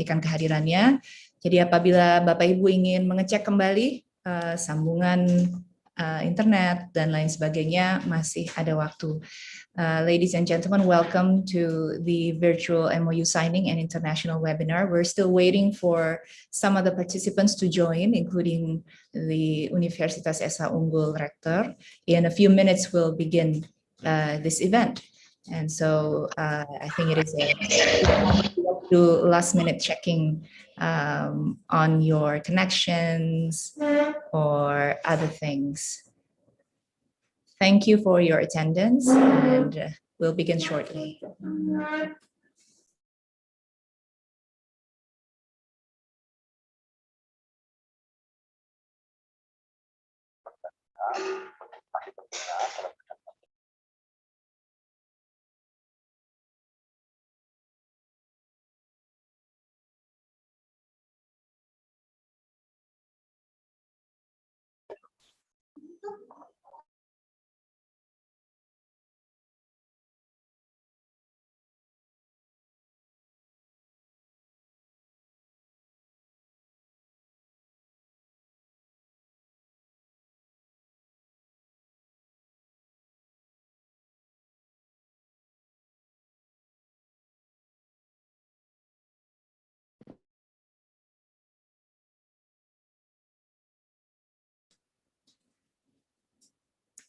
menantikan kehadirannya. Jadi apabila Bapak Ibu ingin mengecek kembali sambungan internet dan lain sebagainya, masih ada waktu. Ladies and gentlemen, welcome to the virtual MoU signing and international webinar. We're still waiting for some of the participants to join, including the Universitas Unggul Rector. In a few minutes, we'll begin this event. And so I think it is do last minute checking on your connections or other things. Thank you for your attendance, and we'll begin shortly.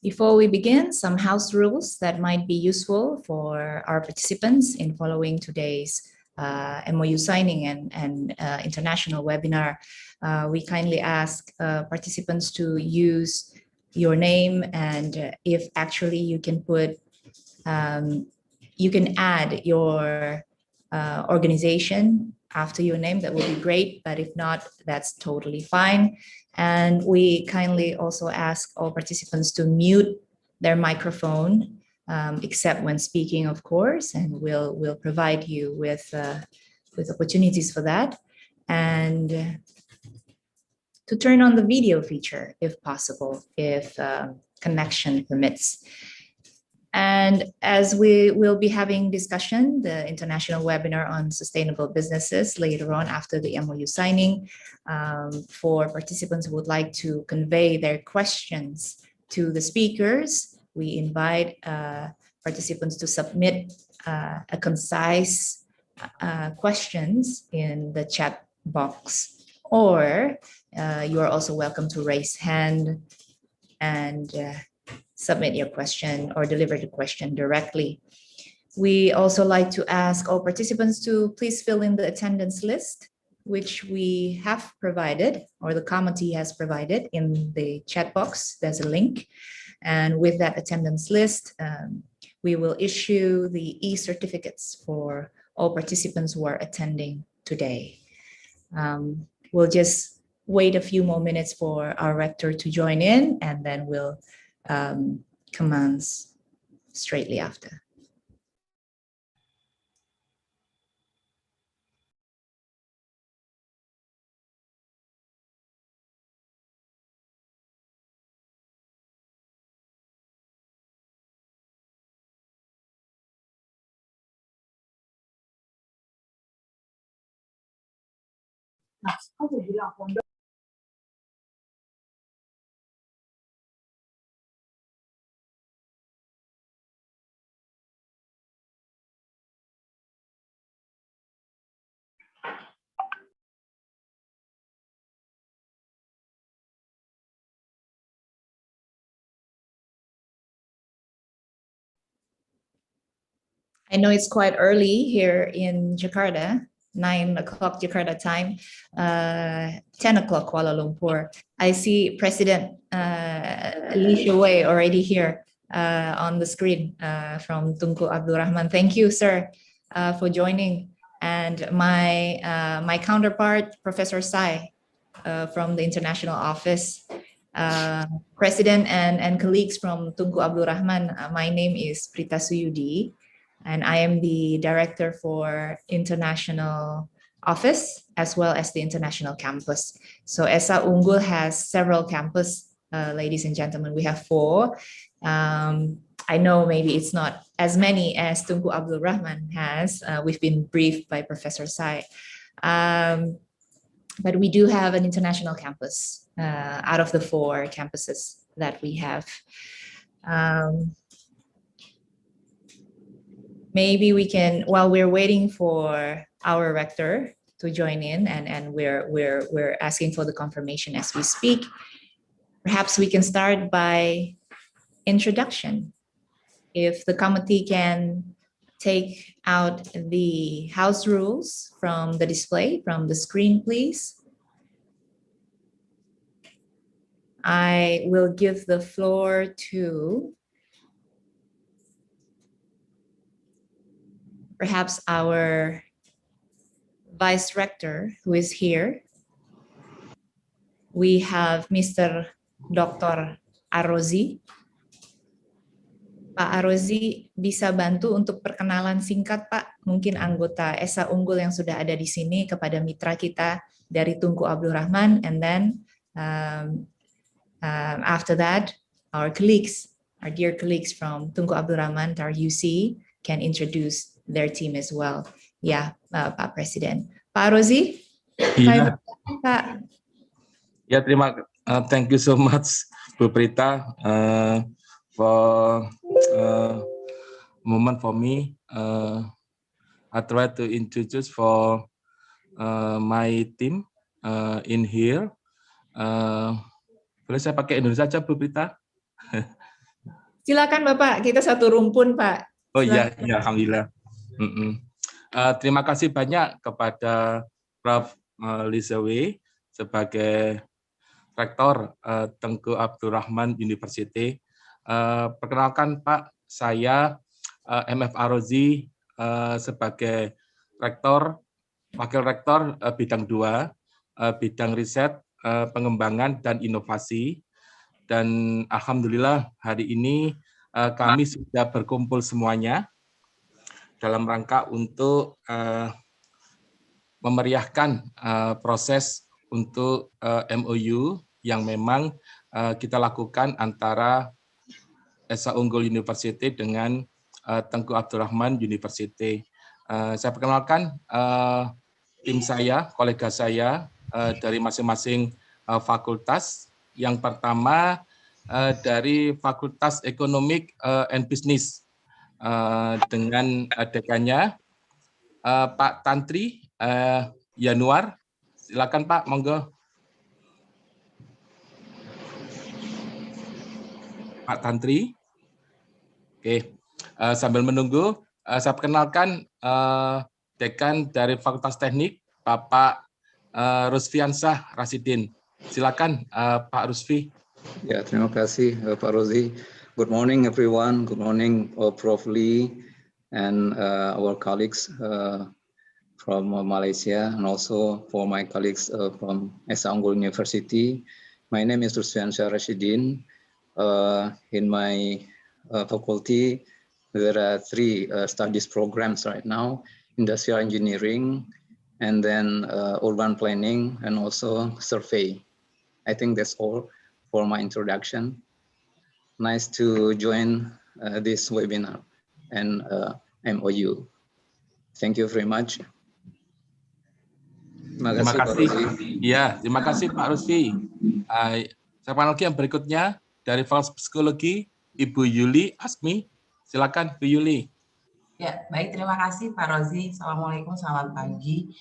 Before we begin, some house rules that might be useful for our participants in following today's MoU signing and international webinar. We kindly ask participants to use your name, and if actually you can put, you can add your organization after your name, that would be great, but if not, that's totally fine. And we kindly also ask all participants to mute their microphone, except when speaking, of course, and we'll provide you with opportunities for that. And to turn on the video feature, if possible, if connection permits. And as we will be having discussion, the international webinar on sustainable businesses later on after the MoU signing, for participants who would like to convey their questions to the speakers, we invite participants to submit a concise questions in the chat box, or you are also welcome to raise hand and submit your question or deliver the question directly. We also like to ask all participants to please fill in the attendance list, which we have provided, or the committee has provided in the chat box. There's a link. And with that attendance list, we will issue the e-certificates for all participants who are attending today. We'll just wait a few more minutes for our rector to join in, and then we'll commence straightly after. I know it's quite early here in Jakarta, 9 o'clock Jakarta time, 10 o'clock Kuala Lumpur. I see President Alicia Wei already here on the screen from Tunku Abdul Rahman. Thank you, sir, for joining. And my counterpart, Professor Sai, from the International Office. President and colleagues from Tunku Abdul Rahman, my name is Prita Suyudi, and I am the director for international office as well as the international campus. So ESA Unggul has several campus, ladies and gentlemen. We have 4. I know maybe it's not as many as Tunku Abdul Rahman has. We've been briefed by Professor Sai. But we do have an international campus out of the 4 campuses that we have. Maybe we can, while we're waiting for our rector to join in, and we're asking for the confirmation as we speak, perhaps we can start by introduction. If the committee can take out the house rules from the display, from the screen, please. I will give the floor to perhaps our Vice Rector who is here. We have Mr. Dr. Arozi. Pak Arozi bisa bantu untuk perkenalan singkat, Pak, mungkin anggota ESA Unggul yang sudah ada di sini kepada mitra kita dari Tunku Abdul Rahman, and then after that, our colleagues, our dear colleagues from Tunku Abdul Rahman, our UC, can introduce their team as well. Ya, Pak Presiden. Pak Arozi? Iya. Pak. Ya, thank you so much, Bu Prita, for moment for me. I try to introduce for my team in here. Boleh saya pakai Indonesia saja, Bu Prita? Silakan Bapak, kita satu rumpun, Pak. Oh iya, ya, alhamdulillah. Terima kasih banyak kepada Prof. Lizawi sebagai Rektor Tunku Abdul Rahman University. Perkenalkan Pak, saya MF Arozi sebagai Rektor, Wakil Rektor bidang 2, bidang riset, pengembangan dan inovasi. Dan alhamdulillah hari ini kami sudah berkumpul semuanya dalam rangka untuk memeriahkan proses untuk MoU yang memang kita lakukan antara ESA Unggul University dengan Tunku Abdul Rahman University. Saya perkenalkan tim saya, kolega saya dari masing-masing fakultas. Yang pertama dari Fakultas Economic and Business dengan dekannya Pak Tantri Yanuar. Silakan Pak, monggo. Pak Tantri. Oke, sambil menunggu, saya perkenalkan dekan dari Fakultas Teknik, Bapak Rusfiansah Rasidin. Silakan Pak Rusfi. Ya, terima kasih Pak Rozi. Good morning everyone. Good morning Prof. Lee and our colleagues from Malaysia, and also for my colleagues from ESA Unggul University. My name is Rusfiansah Rasidin. In my faculty, there are 3 studies programs right now: industrial engineering, and then urban planning, and also survey. I think that's all for my introduction. Nice to join this webinar and MoU. Thank you very much. Terima kasih. Ya, terima kasih Pak Rusfi. Siapa lagi yang berikutnya dari Fakultas Psikologi, Ibu Yuli Asmi. Silakan Bu Yuli. Ya, baik, terima kasih Pak Rozi. Assalamualaikum, selamat pagi.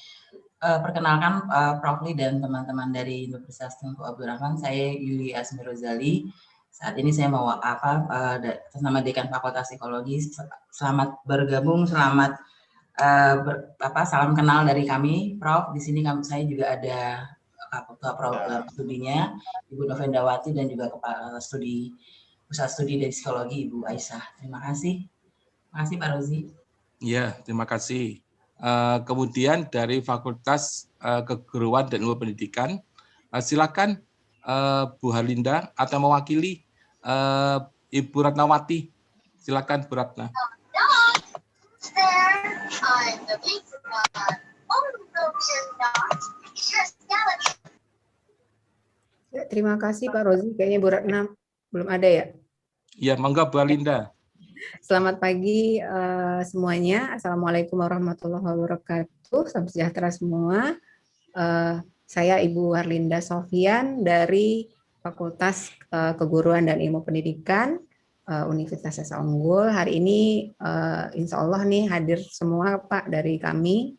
Perkenalkan Prof. Lee dan teman-teman dari Universitas Tunku Abdul Rahman. Saya Yuli Asmi Rozali. Saat ini saya mau atas nama Dekan Fakultas Psikologi. Selamat bergabung, selamat salam kenal dari kami, Prof. Di sini saya juga ada ketua program studinya, Ibu Novendawati, dan juga kepala studi pusat studi dari psikologi, Ibu Aisyah. Terima kasih. Terima kasih Pak Rozi. Ya, terima kasih. Kemudian dari Fakultas Keguruan dan Ilmu Pendidikan, silakan Bu Halinda atau mewakili Ibu Ratnawati. Silakan Bu Ratna. Ya, terima kasih Pak Rozi. Kayaknya Bu Ratna belum ada ya? Ya, monggo Bu Halinda. Selamat pagi semuanya. Assalamualaikum warahmatullahi wabarakatuh. salam sejahtera semua. Saya Ibu Harlinda Sofian dari Fakultas Keguruan dan Ilmu Pendidikan Universitas Swasta Unggul. Hari ini insya Allah nih hadir semua Pak dari kami.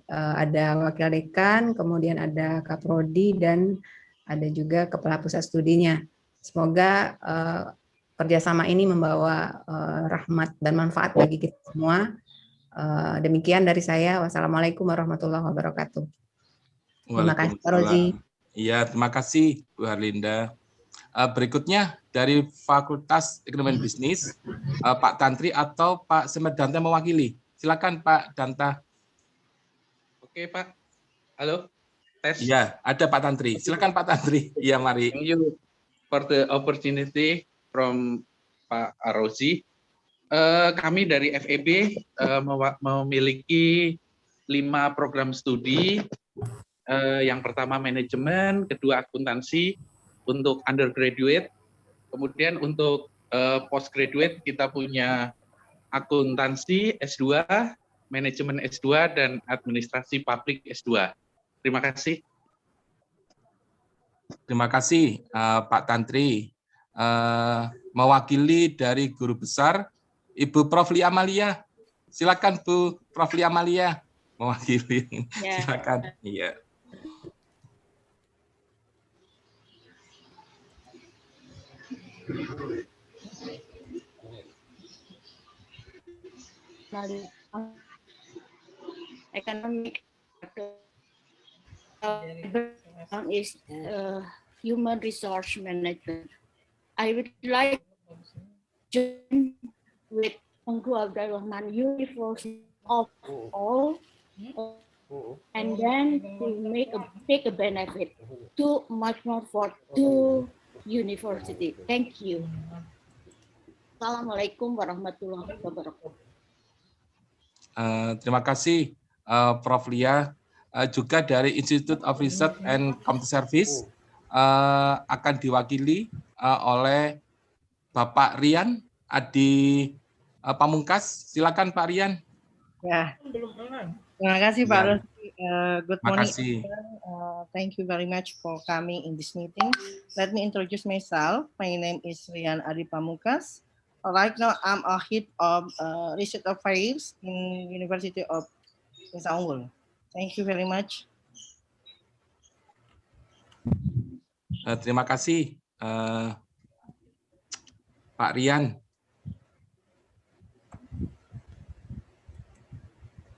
Ada Wakil Dekan, kemudian ada Kaprodi, dan ada juga Kepala Pusat Studinya. Semoga kerjasama ini membawa rahmat dan manfaat bagi kita semua. Demikian dari saya. Wassalamualaikum warahmatullahi wabarakatuh. Terima kasih, Pak Rozi. Iya, terima kasih, Bu Harlinda. Berikutnya dari Fakultas Ekonomi dan Bisnis, Pak Tantri atau Pak Semedanta mewakili. Silakan Pak Danta. Oke Pak, halo, tes. Iya, ada Pak Tantri. Silakan Pak Tantri. Iya, mari. Thank you for the opportunity from Pak Rozi. Kami dari FEB memiliki 5 program studi. Yang pertama manajemen, kedua akuntansi untuk undergraduate, kemudian untuk postgraduate kita punya akuntansi S2, manajemen S2, dan administrasi publik S2. Terima kasih. Terima kasih Pak Tantri. Mewakili dari Guru Besar, Ibu Prof. Lia Amalia. Silakan Bu Prof. Lia Amalia mewakili. Ya. Silakan. Iya. Economic is human resource management. I would like to join with Tengku Abdul Rahman University of all, and then to take a benefit to much more for two university. Thank you. Assalamualaikum warahmatullahi wabarakatuh. Terima kasih Prof. Lia. Juga dari Institute of Research and Community Service akan diwakili oleh Bapak Rian Adi Pamungkas. Silakan Pak Rian. Ya. Terima kasih Pak Rozi. Good morning. Thank you very much for coming in this meeting. Let me introduce myself. My name is Rian Adi Pamungkas. Right now, I'm a head of research affairs in University of Swasta Unggul. Thank you very much. Terima kasih Pak Rian.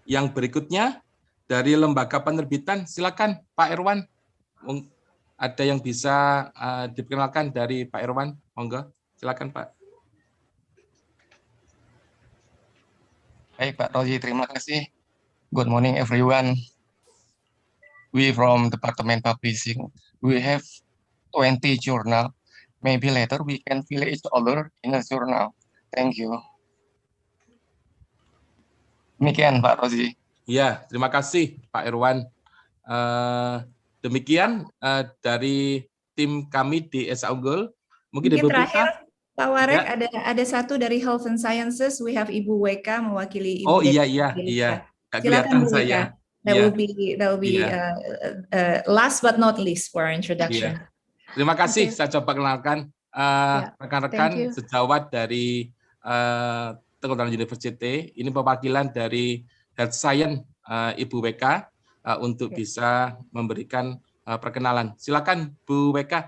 Yang berikutnya dari lembaga penerbitan, silakan Pak Irwan. Ada yang bisa diperkenalkan dari Pak Irwan? Monggo, silakan Pak. Baik Pak Rozi, terima kasih. Good morning everyone. We from Department Publishing, we have 20 journal. Maybe later we can fill each other in a journal. Thank you. Demikian Pak Rozi. Ya, terima kasih Pak Irwan. Demikian dari tim kami di SA Unggul. Mungkin terakhir Pak Warek, ya. ada satu dari Health and Sciences. We have Ibu Weka mewakili Ibu. Oh iya. Silakan Bu Weka. That will be last but not least for our introduction. Yeah. Terima kasih. Saya coba kenalkan rekan-rekan sejawat dari Perguruan University. Ini perwakilan dari Health Science Ibu Weka untuk bisa memberikan perkenalan. Silakan Bu Weka.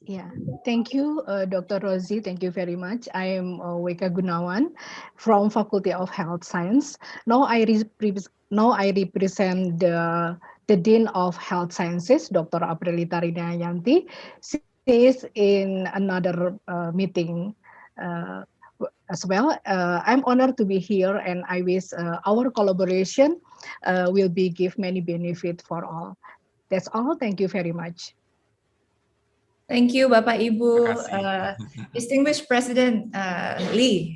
Yeah, thank you, Dr. Rozi. Thank you very much. I am Weka Gunawan from Faculty of Health Science. Now I represent the Dean of Health Sciences, Dr. Aprilita Rinayanti. She is in another meeting as well. I'm honored to be here, and I wish our collaboration will give many benefit for all. That's all. Thank you very much. Thank you, Bapak Ibu. Distinguished President Lee,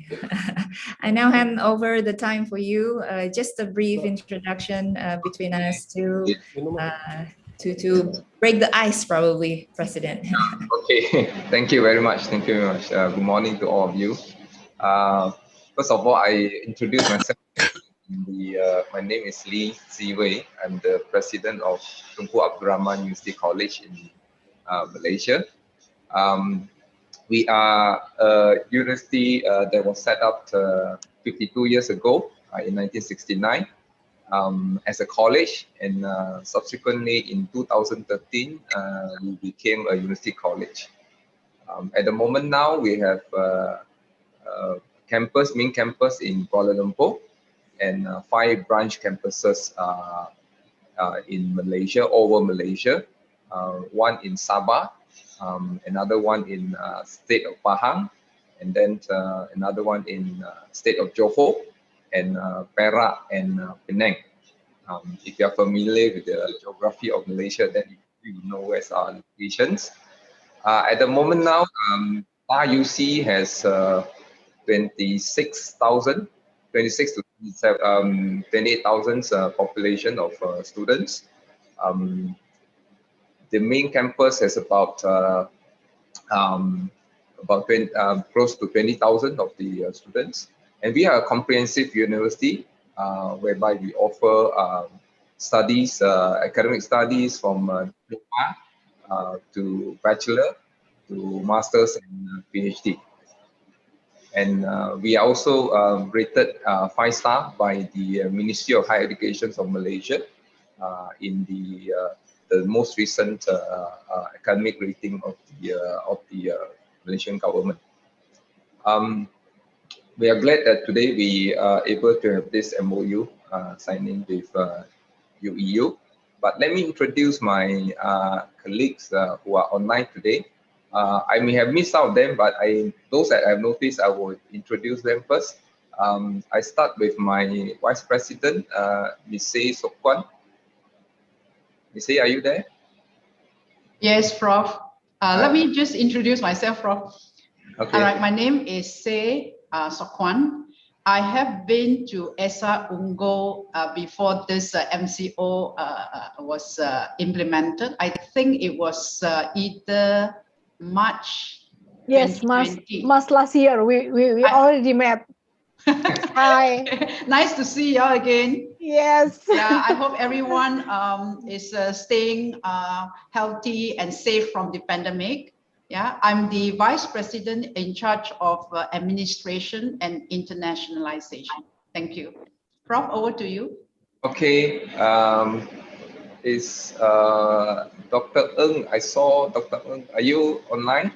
I now hand over the time for you. Just a brief introduction between us to break the ice, probably, President. Okay, thank you very much. Thank you very much. Good morning to all of you. First of all, I introduce myself. My name is Lee Ziwei. I'm the president of Tunku Abdul Rahman University College in Malaysia. We are a university that was set up 52 years ago in 1969 as a college, and subsequently in 2013 we became a university college. At the moment now we have main campus in Kuala Lumpur, and 5 branch campuses in Malaysia, over Malaysia. One in Sabah, another one in state of Pahang, and then another one in state of Johor, and Perak and Penang. If you are familiar with the geography of Malaysia, then you know where's our locations. At the moment now, RUC has 26,000 to 28,000 population of students. The main campus has about close to 20,000 of the students, and we are a comprehensive university whereby we offer studies, academic studies from diploma to bachelor to masters and PhD. And we are also rated 5-star by the Ministry of Higher Education of Malaysia in the most recent academic rating of the Malaysian government. We are glad that today we are able to have this MoU signing with UEU. But let me introduce my colleagues who are online today. I may have missed out them, but those that I have noticed, I will introduce them first. I start with my Vice President, Ms. Say Sokwan. Ms. Say, are you there? Yes, Prof. Let me just introduce myself, Prof. Okay. All right, my name is Say Sokwan. I have been to Esa Unggul before this MCO was implemented. I think it was either March. Yes, 2020. March last year. We already met. Hi. Nice to see you all again. Yes. Yeah, I hope everyone is staying healthy and safe from the pandemic. Yeah, I'm the Vice President in charge of administration and internationalization. Thank you. Prof, over to you. Okay. Is Dr. Ng? I saw Dr. Ng. Are you online?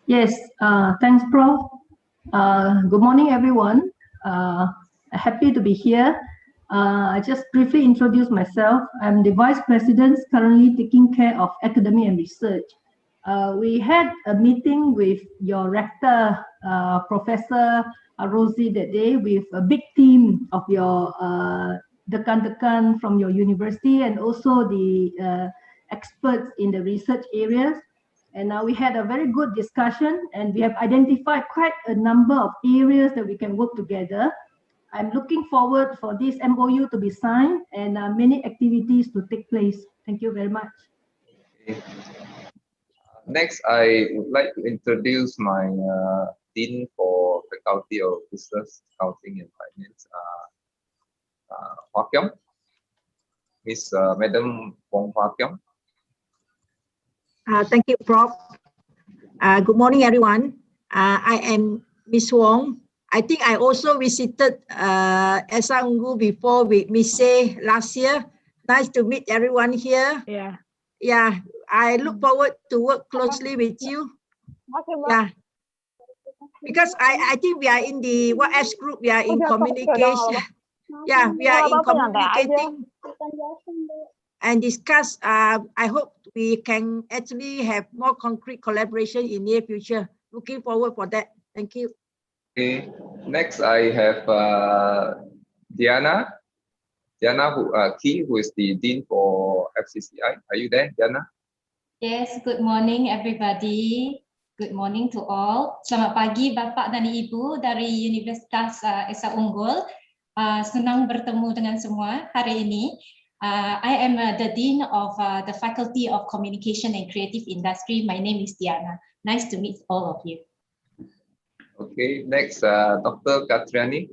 Yes, thanks, Prof. Good morning, everyone. Happy to be here. I just briefly introduce myself. I'm the Vice President currently taking care of academy and research. We had a meeting with your rector, Professor Rosie, that day with a big team of your dekan-dekan from your university and also the experts in the research areas. And we had a very good discussion, and we have identified quite a number of areas that we can work together. I'm looking forward for this MoU to be signed and many activities to take place. Thank you very much. Okay. Next, I would like to introduce my Dean for Faculty of Business, Accounting and Finance, Hua Kiong, Miss Madam Wong Hua Kiong. Thank you, Prof. Good morning, everyone. I am Miss Wong. I think I also visited Esa Unggul before with Miss Say last year. Nice to meet everyone here. Yeah. Yeah, I look forward to work closely with you. Yeah. Because I think we are in the WhatsApp group, we are in communication. Yeah, we are in communicating and discuss. I hope we can actually have more concrete collaboration in near future. Looking forward for that. Thank you. Okay. Next, I have Diana Key, who is the Dean for FCCI. Are you there, Diana? Yes, good morning, everybody. Good morning to all. Selamat pagi, Bapak dan Ibu dari Universitas Esa Unggul. Senang bertemu dengan semua hari ini. I am the Dean of the Faculty of Communication and Creative Industry. My name is Diana. Nice to meet all of you. Okay, next, Dr. Katriani.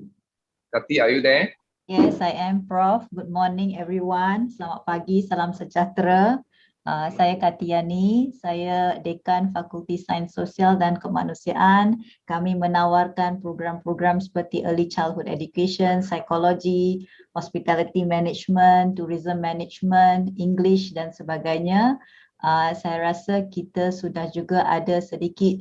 Kati, are you there? Yes, I am, Prof. Good morning, everyone. Selamat pagi, salam sejahtera. Saya Katiani, saya Dekan Fakulti Sains Sosial dan Kemanusiaan. Kami menawarkan program-program seperti Early Childhood Education, Psychology, Hospitality Management, Tourism Management, English dan sebagainya. Saya rasa kita sudah juga ada sedikit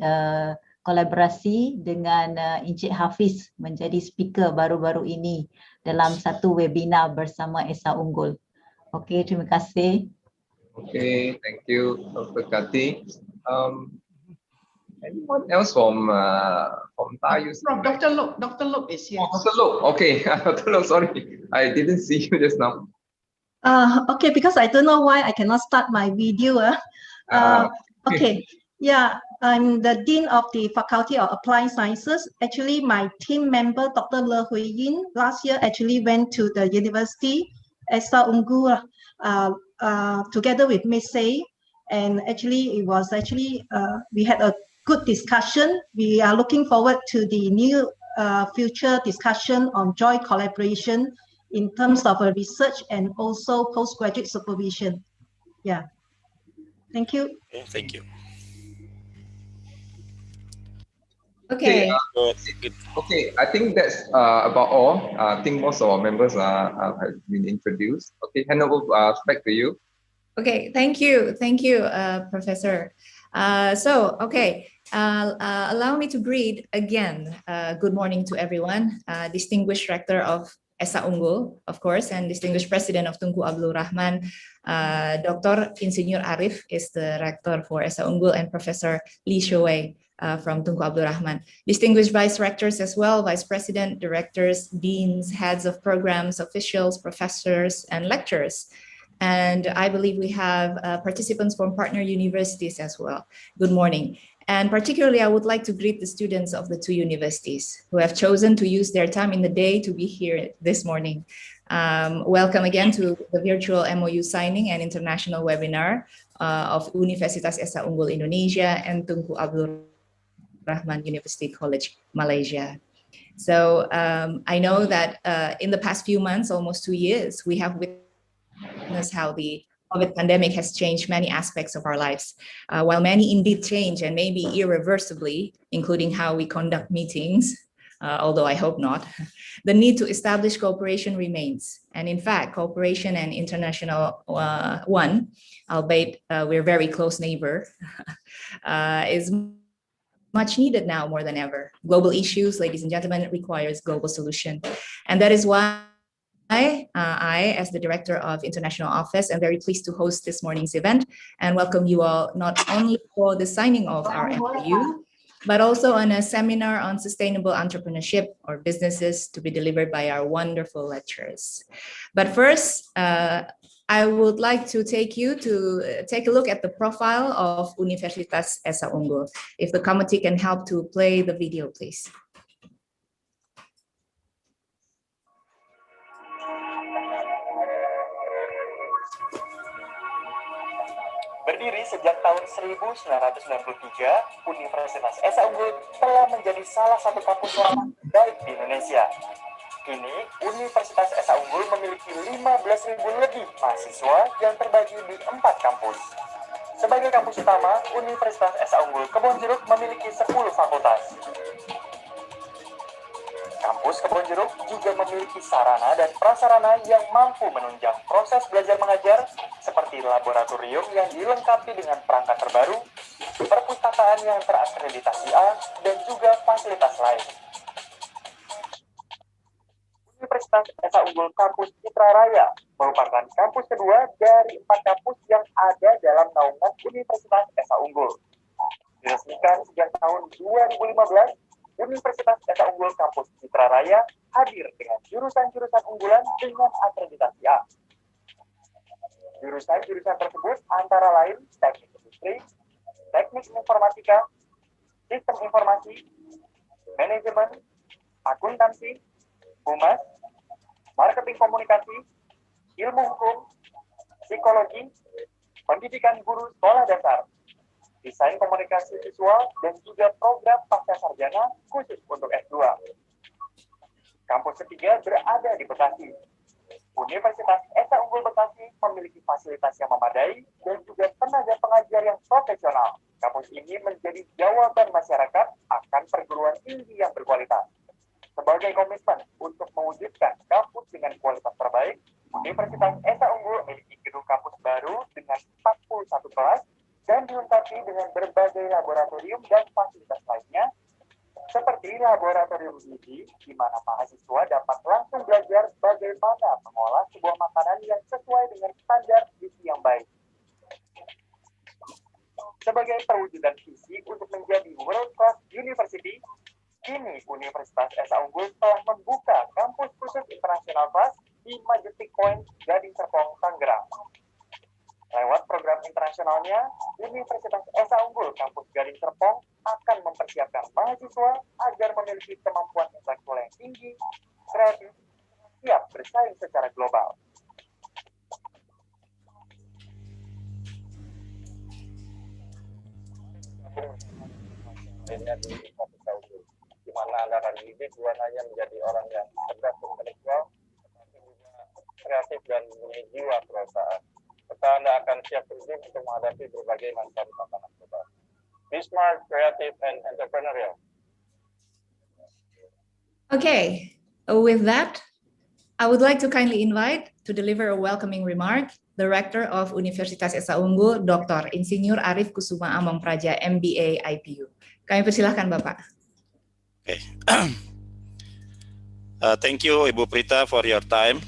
kolaborasi dengan Encik Hafiz menjadi speaker baru-baru ini dalam satu webinar bersama Esa Unggul. Okey, terima kasih. Okay, thank you, Dr. Kati. Anyone else from Tayu? Dr. Look is here. Oh, Dr. Look, okay. Dr. Look, sorry, I didn't see you just now. Okay, because I don't know why I cannot start my video. Okay, yeah, I'm the Dean of the Faculty of Applied Sciences. Actually, my team member, Dr. Le Hui Yin, last year actually went to the University Esa Unggul together with Miss Say, and actually it was we had a good discussion. We are looking forward to the new future discussion on joint collaboration in terms of research and also postgraduate supervision. Yeah. Thank you. Thank you. Okay. Okay, I think that's about all. I think most of our members have been introduced. Okay, hand over back to you. Okay, thank you, Professor. Allow me to greet again. Good morning to everyone. Distinguished Rector of Esa Unggul, of course, and distinguished President of Tunku Abdul Rahman, Dr. Insinyur Arif is the Rector for Esa Unggul, and Professor Lee Shoei from Tunku Abdul Rahman. Distinguished Vice Rectors as well, Vice President, Directors, Deans, Heads of Programs, Officials, Professors, and Lecturers. And I believe we have participants from partner universities as well. Good morning. And particularly, I would like to greet the students of the two universities who have chosen to use their time in the day to be here this morning. Welcome again to the virtual MoU signing and international webinar of Universitas Esa Unggul Indonesia and Tunku Abdul Rahman University College, Malaysia. So I know that in the past few months, almost 2 years, we have witnessed how the COVID pandemic has changed many aspects of our lives. While many indeed change and maybe irreversibly, including how we conduct meetings, although I hope not, the need to establish cooperation remains. And in fact, cooperation and international one, albeit we're very close neighbor, is much needed now more than ever. Global issues, ladies and gentlemen, requires global solution. And that is why I, as the Director of International Office, am very pleased to host this morning's event and welcome you all not only for the signing of our MoU, but also on a seminar on sustainable entrepreneurship or businesses to be delivered by our wonderful lecturers. But first, I would like to take you to take a look at the profile of Universitas Esa Unggul. If the committee can help to play the video, please. Berdiri sejak tahun 1993, Universitas Esa Unggul telah menjadi salah satu kampus swasta terbaik di Indonesia. Kini, Universitas Esa Unggul memiliki 15.000 lebih mahasiswa yang terbagi di 4 kampus. Sebagai kampus utama, Universitas Esa Unggul Kebonjeruk memiliki 10 fakultas. Kampus Kebonjeruk juga memiliki sarana dan prasarana yang mampu menunjang proses belajar mengajar seperti laboratorium yang dilengkapi dengan perangkat terbaru, perpustakaan yang terakreditasi A, dan juga fasilitas lain. Universitas Esa Unggul Kampus Citra Raya merupakan kampus kedua dari 4 kampus yang ada dalam naungan Universitas Esa Unggul. Diresmikan sejak tahun 2015, Universitas Esa Unggul Kampus Citra Raya hadir dengan jurusan-jurusan unggulan dengan akreditasi A. Jurusan-jurusan tersebut antara lain teknik industri, teknik informatika, sistem informasi, manajemen, akuntansi, humas, marketing komunikasi, ilmu hukum, psikologi, pendidikan guru sekolah dasar, desain komunikasi visual, dan juga program pasca sarjana khusus untuk S2. Kampus ketiga berada di Bekasi. Universitas Esa Unggul Bekasi memiliki fasilitas yang memadai dan juga tenaga pengajar yang profesional. Kampus ini menjadi jawaban masyarakat akan perguruan tinggi yang berkualitas. Sebagai komitmen untuk mewujudkan kampus dengan kualitas terbaik, Universitas Esa Unggul memiliki gedung kampus baru dengan 41 kelas dan dilengkapi dengan berbagai laboratorium dan fasilitas lainnya, seperti laboratorium gizi, di mana mahasiswa dapat langsung belajar bagaimana mengolah sebuah makanan yang sesuai dengan standar gizi yang baik. Sebagai perwujudan visi untuk menjadi world class university, kini Universitas Esa Unggul telah membuka kampus khusus internasional kelas di Majestic Point, Gading Serpong, Tangerang. Lewat program internasionalnya, Universitas Esa Unggul Kampus Gading Serpong akan mempersiapkan mahasiswa agar memiliki kemampuan intelektual yang tinggi, kreatif, siap bersaing secara global. Di mana Anda akan dididik bukan hanya menjadi orang yang cerdas intelektual, tetapi juga kreatif dan mempunyai jiwa perusahaan. Serta Anda akan siap berjuang untuk menghadapi berbagai macam tantangan global. Be smart, creative, and entrepreneurial. Okay, with that, I would like to kindly invite to deliver a welcoming remark the Rector of Universitas Esa Unggul, Dr. Insinyur Arif Kusuma Among Praja, MBA IPU. Kami persilahkan Bapak. Okay. Thank you, Ibu Prita, for your time.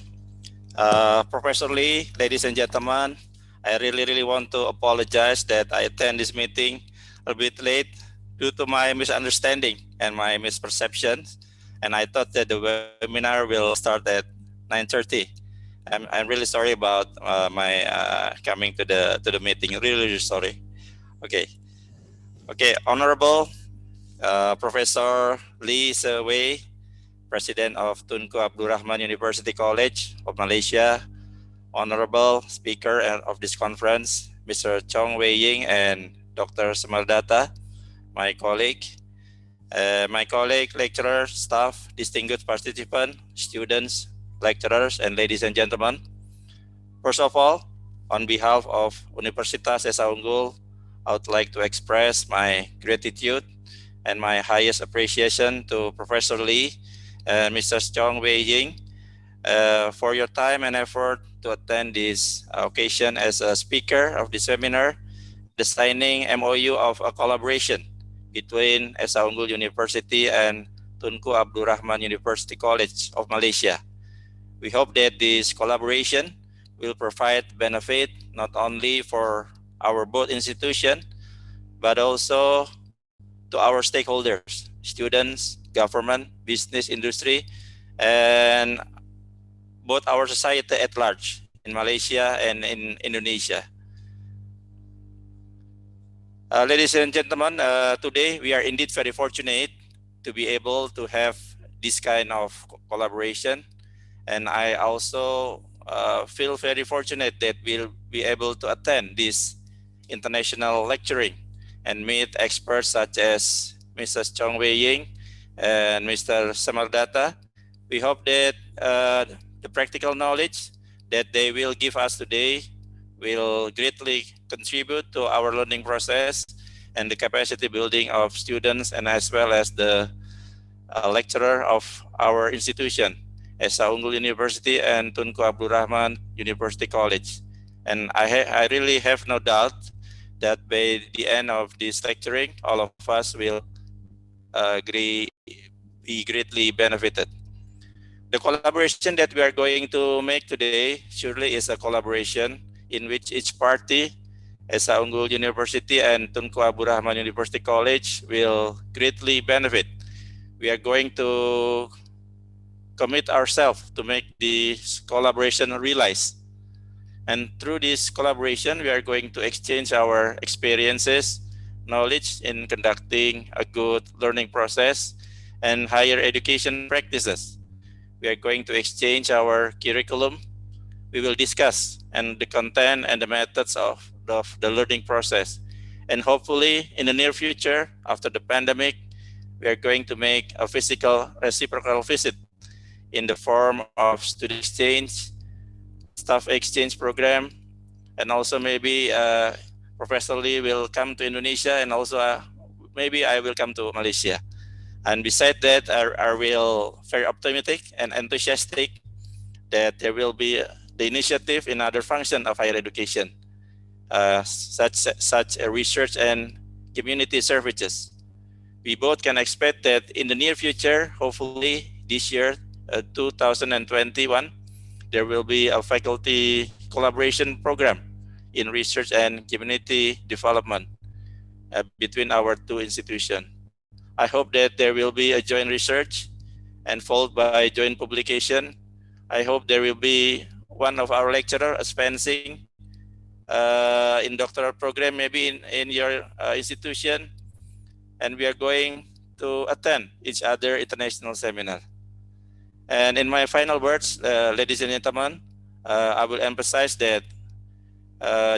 Professor Lee, ladies and gentlemen, I really want to apologize that I attend this meeting a bit late due to my misunderstanding and my misperceptions. And I thought that the webinar will start at 9:30. I'm really sorry about my coming to the meeting. Really sorry. Okay. Honorable Professor Lee Se-wei, President of Tunku Abdul Rahman University College of Malaysia, Honorable Speaker of this conference, Mr. Chong Wei-ying and Dr. Semardata, my colleague, lecturer, staff, distinguished participants, students, lecturers, and ladies and gentlemen. First of all, on behalf of Universitas Esa Unggul, I would like to express my gratitude and my highest appreciation to Professor Lee and Mr. Chong Wei-ying for your time and effort to attend this occasion as a speaker of this seminar, the signing MoU of a collaboration between Esa Unggul University and Tunku Abdul Rahman University College of Malaysia. We hope that this collaboration will provide benefit not only for our both institutions, but also to our stakeholders, students, government, business, industry, and both our society at large in Malaysia and in Indonesia. Ladies and gentlemen, today we are indeed very fortunate to be able to have this kind of collaboration. And I also feel very fortunate that we'll be able to attend this international lecturing and meet experts such as Mrs. Chong Wei-ying and Mr. Semardata. We hope that the practical knowledge that they will give us today will greatly contribute to our learning process and the capacity building of students and as well as the lecturer of our institution, Esa Unggul University and Tunku Abdul Rahman University College. And I really have no doubt that by the end of this lecturing, all of us will be greatly benefited. The collaboration that we are going to make today surely is a collaboration in which each party, Esa Unggul University and Tunku Abdul Rahman University College, will greatly benefit. We are going to commit ourselves to make this collaboration realize. And through this collaboration, we are going to exchange our experiences, knowledge in conducting a good learning process and higher education practices. We are going to exchange our curriculum. We will discuss and the content and the methods of the learning process. And hopefully in the near future, after the pandemic, we are going to make a physical reciprocal visit in the form of student exchange, staff exchange program, and also maybe Professor Lee will come to Indonesia, and also maybe I will come to Malaysia. And besides that, I will very optimistic and enthusiastic that there will be the initiative in other function of higher education, such a research and community services. We both can expect that in the near future, hopefully this year, 2021, there will be a faculty collaboration program in research and community development between our two institutions. I hope that there will be a joint research and followed by joint publication. I hope there will be one of our lecturer advancing in doctoral program, maybe in your institution, and we are going to attend each other international seminar. And in my final words, ladies and gentlemen, I will emphasize that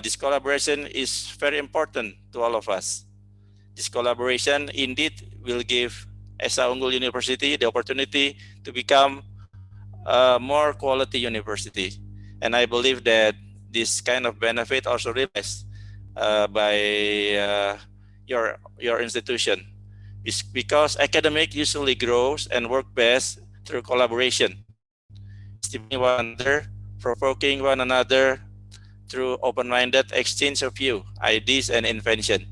this collaboration is very important to all of us. This collaboration indeed will give Esa Unggul University the opportunity to become a more quality university. And I believe that this kind of benefit also realized by your institution. It's because academic usually grows and work best through collaboration, stimulating one another, provoking one another through open-minded exchange of view, ideas, and invention.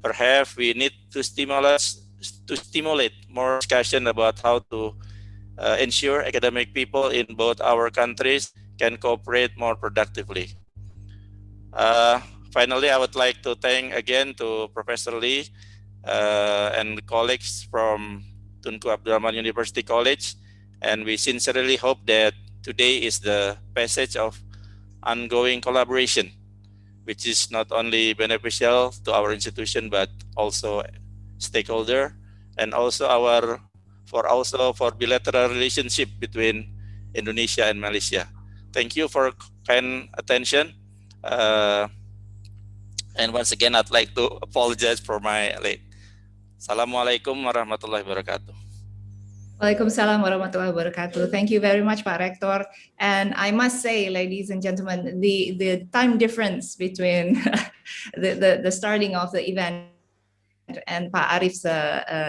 Perhaps we need to stimulate more discussion about how to ensure academic people in both our countries can cooperate more productively. Finally, I would like to thank again to Professor Lee and colleagues from Tunku Abdul Rahman University College, and we sincerely hope that today is the passage of ongoing collaboration, which is not only beneficial to our institution but also stakeholder, and also for bilateral relationship between Indonesia and Malaysia. Thank you for kind attention. And once again, I'd like to apologize for my late. Assalamualaikum warahmatullahi wabarakatuh. Waalaikumsalam warahmatullahi wabarakatuh. Thank you very much, Pak Rektor. And I must say, ladies and gentlemen, the time difference between the starting of the event and Pak Arif's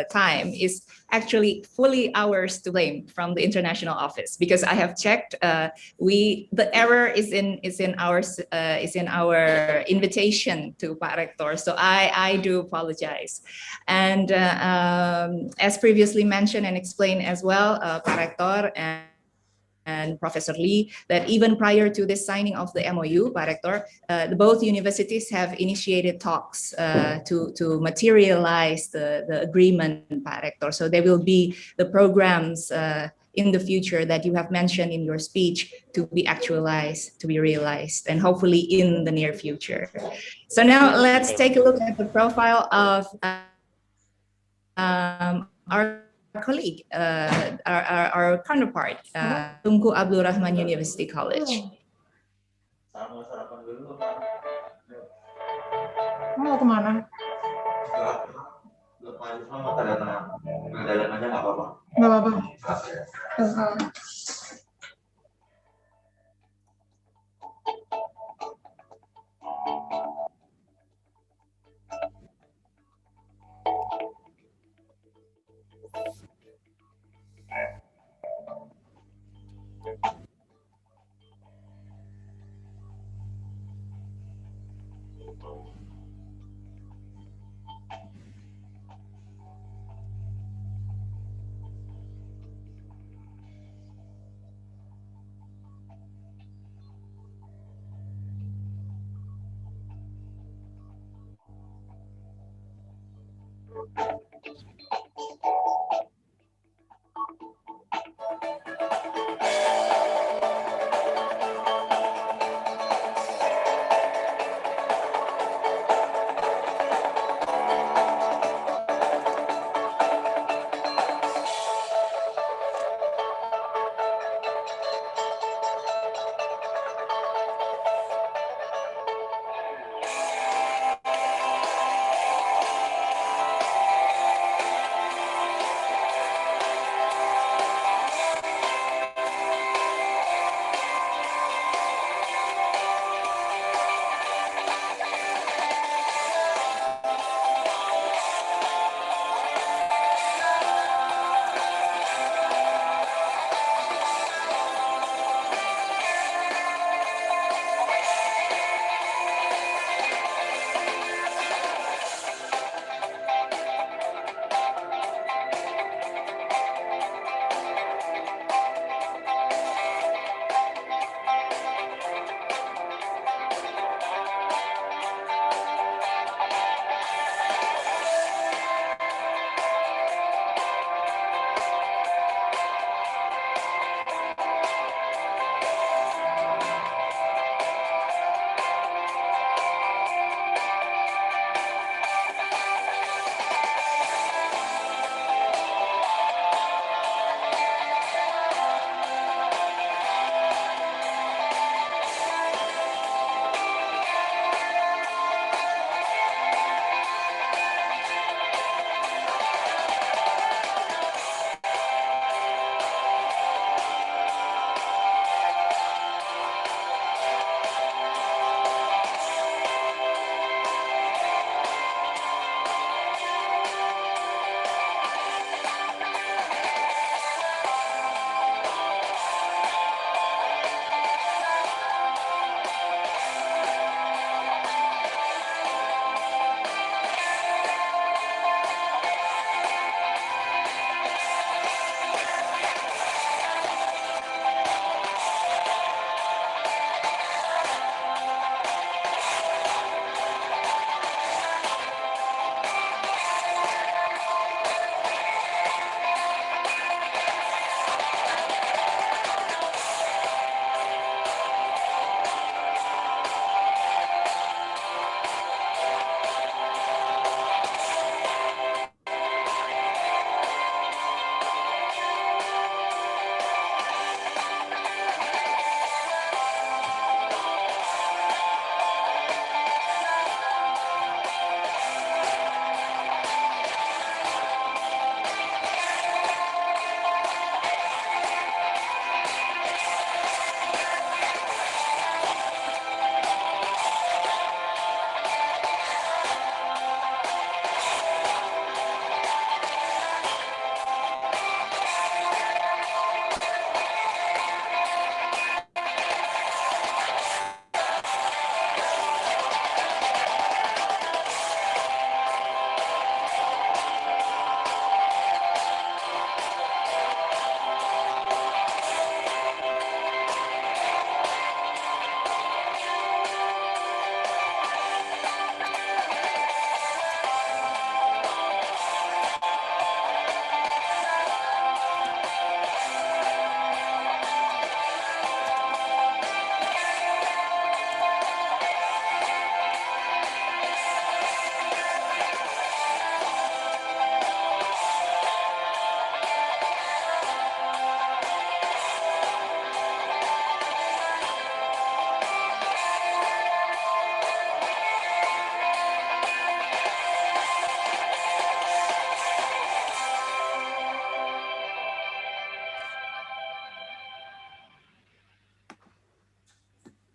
time is actually fully ours to blame from the international office, because I have checked. The error is in our invitation to Pak Rektor. So I do apologize. And as previously mentioned and explained as well, Pak Rektor and Professor Lee, that even prior to the signing of the MoU, Pak Rektor, both universities have initiated talks to materialize the agreement, Pak Rektor. So there will be the programs in the future that you have mentioned in your speech to be actualized, to be realized, and hopefully in the near future. So now let's take a look at the profile of our colleague, our counterpart, Tunku Abdul Rahman University College. Mau kemana? Nggak apa-apa.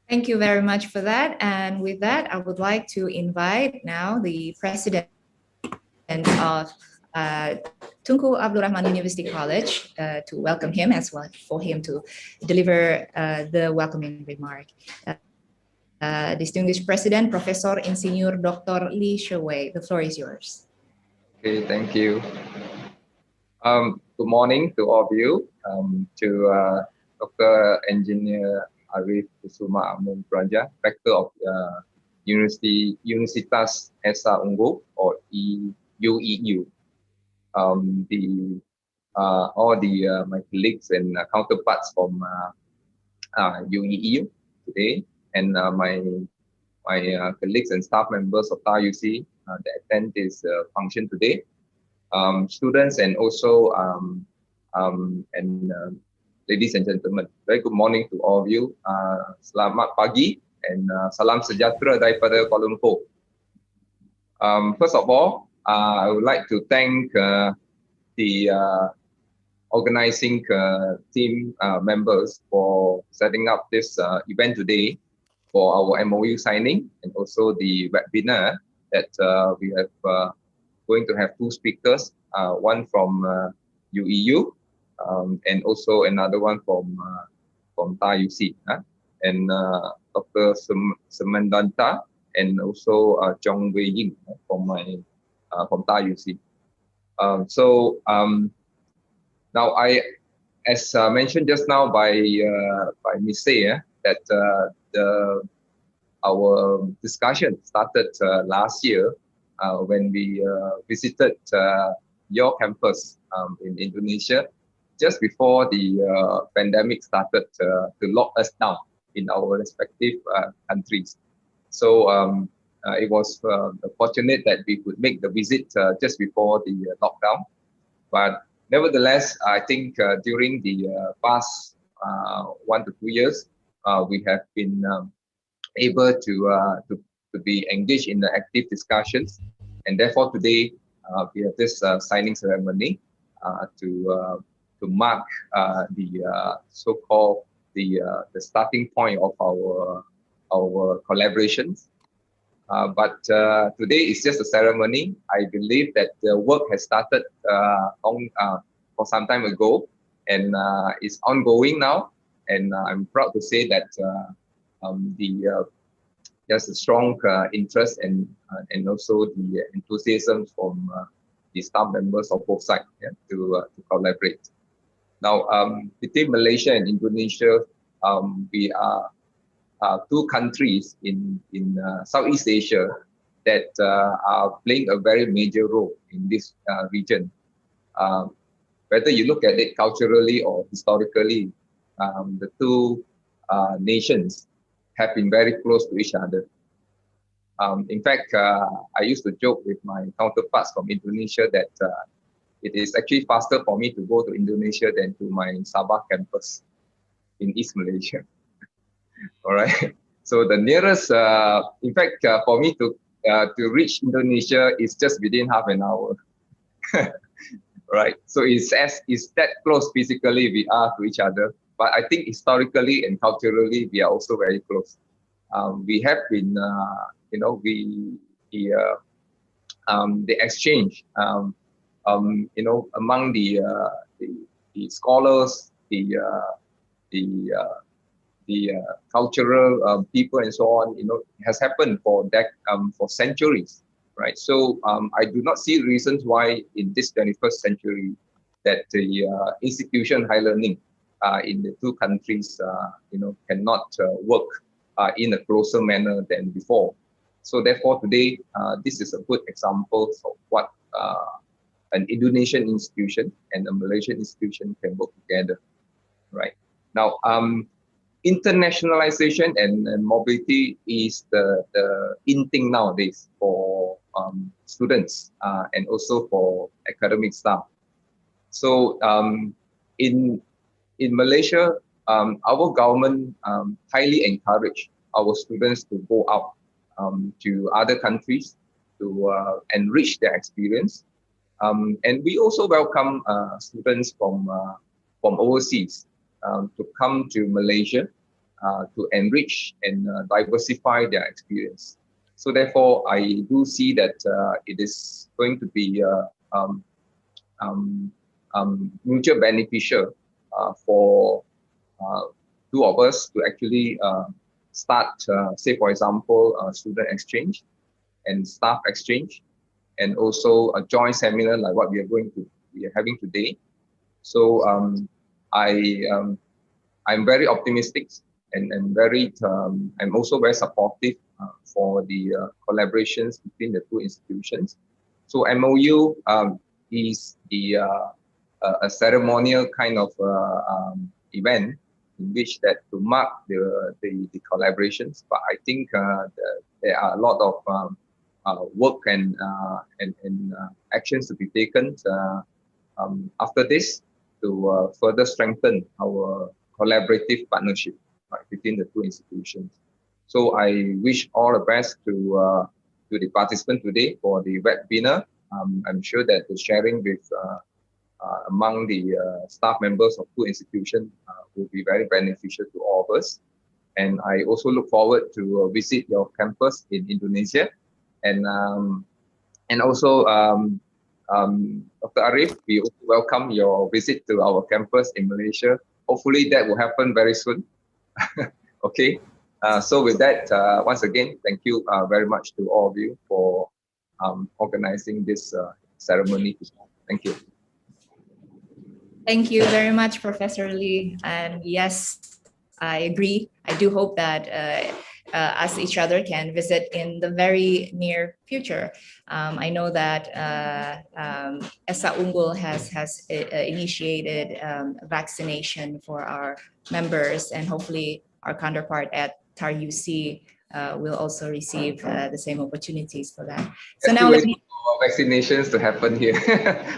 Thank you very much for that. And with that, I would like to invite now the president of Tunku Abdul Rahman University College to welcome him, as well for him to deliver the welcoming remark. Distinguished President, Professor Insinyur Dr. Lee Shewei, the floor is yours. Okay, thank you. Good morning to all of you, to Dr. Engineer Arif Kusuma Amun Praja, Rector of Universitas Esa Unggul, or UEU. All my colleagues and counterparts from UEU today, and my colleagues and staff members of TAUC that attend this function today, students, and also ladies and gentlemen, very good morning to all of you. Selamat pagi and salam sejahtera daripada Kuala Lumpur. First of all, I would like to thank the organizing team members for setting up this event today for our MoU signing, and also the webinar that we have going to have two speakers, one from UEU, and also another one from TAUC, and Dr. Semendanta, and also Chong Wei Ying from TAUC. Now as mentioned just now by Ms. Say, that our discussion started last year when we visited your campus in Indonesia, just before the pandemic started to lock us down in our respective countries. So it was fortunate that we could make the visit just before the lockdown. But nevertheless, I think during the past 1 to 2 years, we have been able to be engaged in the active discussions, and therefore today we have this signing ceremony to mark the so-called the starting point of our collaborations. But today is just a ceremony. I believe that the work has started for some time ago, and is ongoing now. And I'm proud to say that there's a strong interest and also the enthusiasm from the staff members of both sides to collaborate. Now, between Malaysia and Indonesia, we are two countries in Southeast Asia that are playing a very major role in this region. Whether you look at it culturally or historically, the two nations have been very close to each other. In fact, I used to joke with my counterparts from Indonesia that it is actually faster for me to go to Indonesia than to my Sabah campus in East Malaysia. All right. So the nearest, in fact, for me to reach Indonesia is just within half an hour. Right. So it's that close physically we are to each other. But I think historically and culturally we are also very close. We have been, the exchange, among the scholars, the cultural people and so on, has happened for centuries, right? So I do not see reasons why in this 21st century that the institution higher learning in the two countries, cannot work in a closer manner than before. So therefore today, this is a good example of what an Indonesian institution and a Malaysian institution can work together, right? Now, internationalization and mobility is the in thing nowadays for students and also for academic staff. So in Malaysia, our government highly encourage our students to go out to other countries to enrich their experience. And we also welcome students from overseas to come to Malaysia to enrich and diversify their experience. So therefore, I do see that it is going to be mutual beneficial for two of us to actually start, say for example, student exchange and staff exchange, and also a joint seminar like what we are having today. So I'm very optimistic and I'm also very supportive for the collaborations between the two institutions. So MoU is a ceremonial kind of event in which that to mark the collaborations. But I think there are a lot of work and actions to be taken after this to further strengthen our collaborative partnership between the two institutions. So I wish all the best to the participants today for the webinar. I'm sure that the sharing with among the staff members of two institutions will be very beneficial to all of us. And I also look forward to visit your campus in Indonesia, and also Dr. Arif, we also welcome your visit to our campus in Malaysia. Hopefully that will happen very soon. Okay. So with that, once again, thank you very much to all of you for organizing this ceremony. Thank you. Thank you very much, Professor Lee. And yes, I agree. I do hope that us each other can visit in the very near future. I know that Esa Unggul has initiated vaccination for our members, and hopefully our counterpart at TAR-UC will also receive the same opportunities for that. So now let me vaccinations to happen here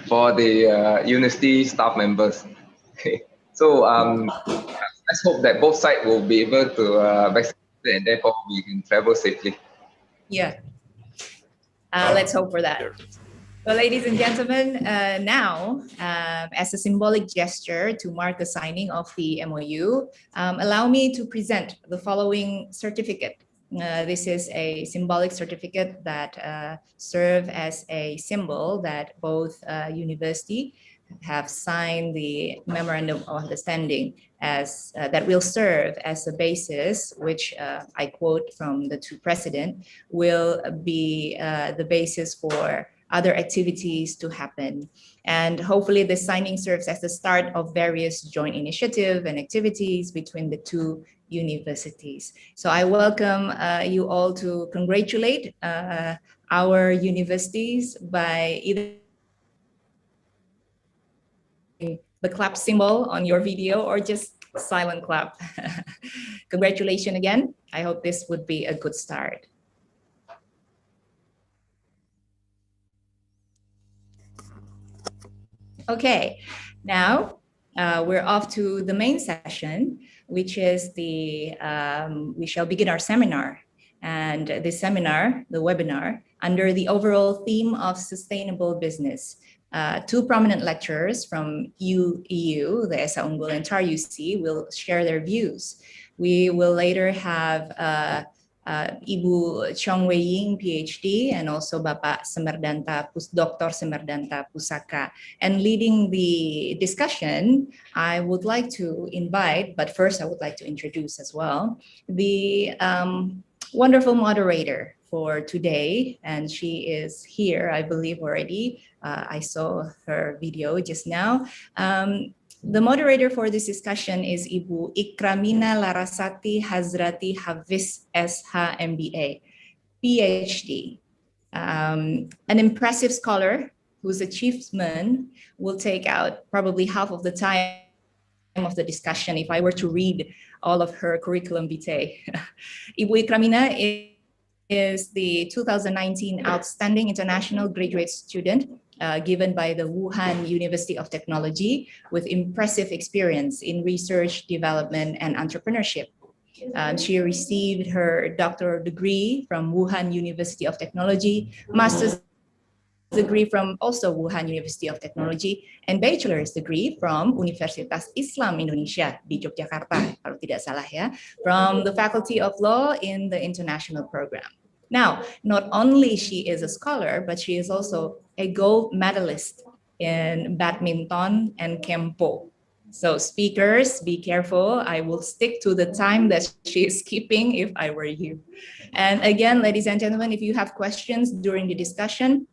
for the university staff members. Okay, so let's hope that both sides will be able to vaccinate, and therefore we can travel safely. Yeah, let's hope for that. Well, ladies and gentlemen, now, as a symbolic gesture to mark the signing of the MoU, allow me to present the following certificate. This is a symbolic certificate that serve as a symbol that both university have signed the memorandum of understanding as that will serve as a basis, which I quote from the two president, will be the basis for other activities to happen. And hopefully the signing serves as the start of various joint initiative and activities between the two universities. So I welcome you all to congratulate our universities by either the clap symbol on your video or just silent clap. Congratulations again. I hope this would be a good start. Okay, now we're off to the main session, which is the, we shall begin our seminar. And this seminar, the webinar, under the overall theme of sustainable business. Two prominent lecturers from UEU, the Esa Unggul and TAR-UC, will share their views. We will later have Ibu Chong Wei Ying, PhD, and also Bapak Semerdanta, Dr. Semerdanta Pusaka. And leading the discussion, I would like to invite, but first I would like to introduce as well, the wonderful moderator for today, and she is here, I believe already. I saw her video just now. The moderator for this discussion is Ibu Ikramina Larasati Hazrati Hafiz SH MBA, PhD, an impressive scholar whose achievement will take out probably half of the time of the discussion if I were to read all of her curriculum vitae. Ibu Ikramina is the 2019 Outstanding International Graduate Student given by the Wuhan University of Technology with impressive experience in research, development, and entrepreneurship. She received her doctoral degree from Wuhan University of Technology, master's degree from also Wuhan University of Technology and bachelor's degree from Universitas Islam Indonesia di Yogyakarta, kalau tidak salah ya, from the Faculty of Law in the International Program. Now, not only she is a scholar, but she is also a gold medalist in badminton and Kempo. So speakers, be careful. I will stick to the time that she is keeping if I were you. And again, ladies and gentlemen, if you have questions during the discussion,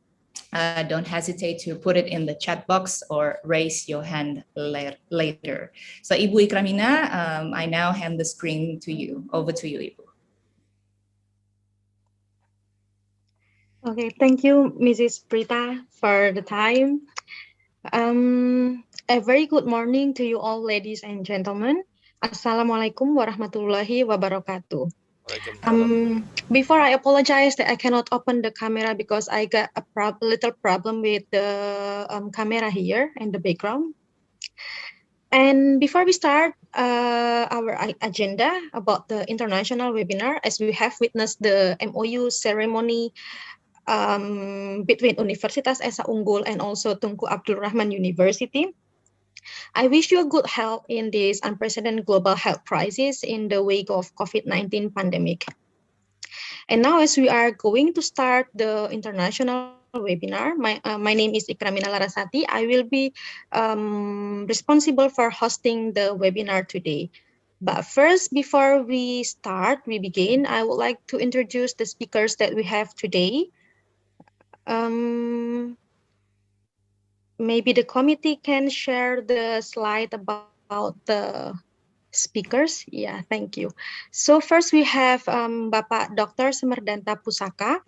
don't hesitate to put it in the chat box or raise your hand later. So Ibu Ikramina, I now hand the screen to you. Over to you, Ibu. Okay, thank you, Mrs. Prita, for the time. A very good morning to you all, ladies and gentlemen. Assalamualaikum warahmatullahi wabarakatuh. Before I apologize that I cannot open the camera because I got a little problem with the camera here in the background. And before we start our agenda about the international webinar, as we have witnessed the MoU ceremony between Universitas Esa Unggul and also Tunku Abdul Rahman University. I wish you a good health in this unprecedented global health crisis in the wake of COVID-19 pandemic. And now, as we are going to start the international webinar, my name is Ikramina Larasati. I will be responsible for hosting the webinar today. But first, before we begin, I would like to introduce the speakers that we have today. Maybe the committee can share the slide about the speakers. Yeah, thank you. So first we have Bapak Dr. Semerdanta Pusaka,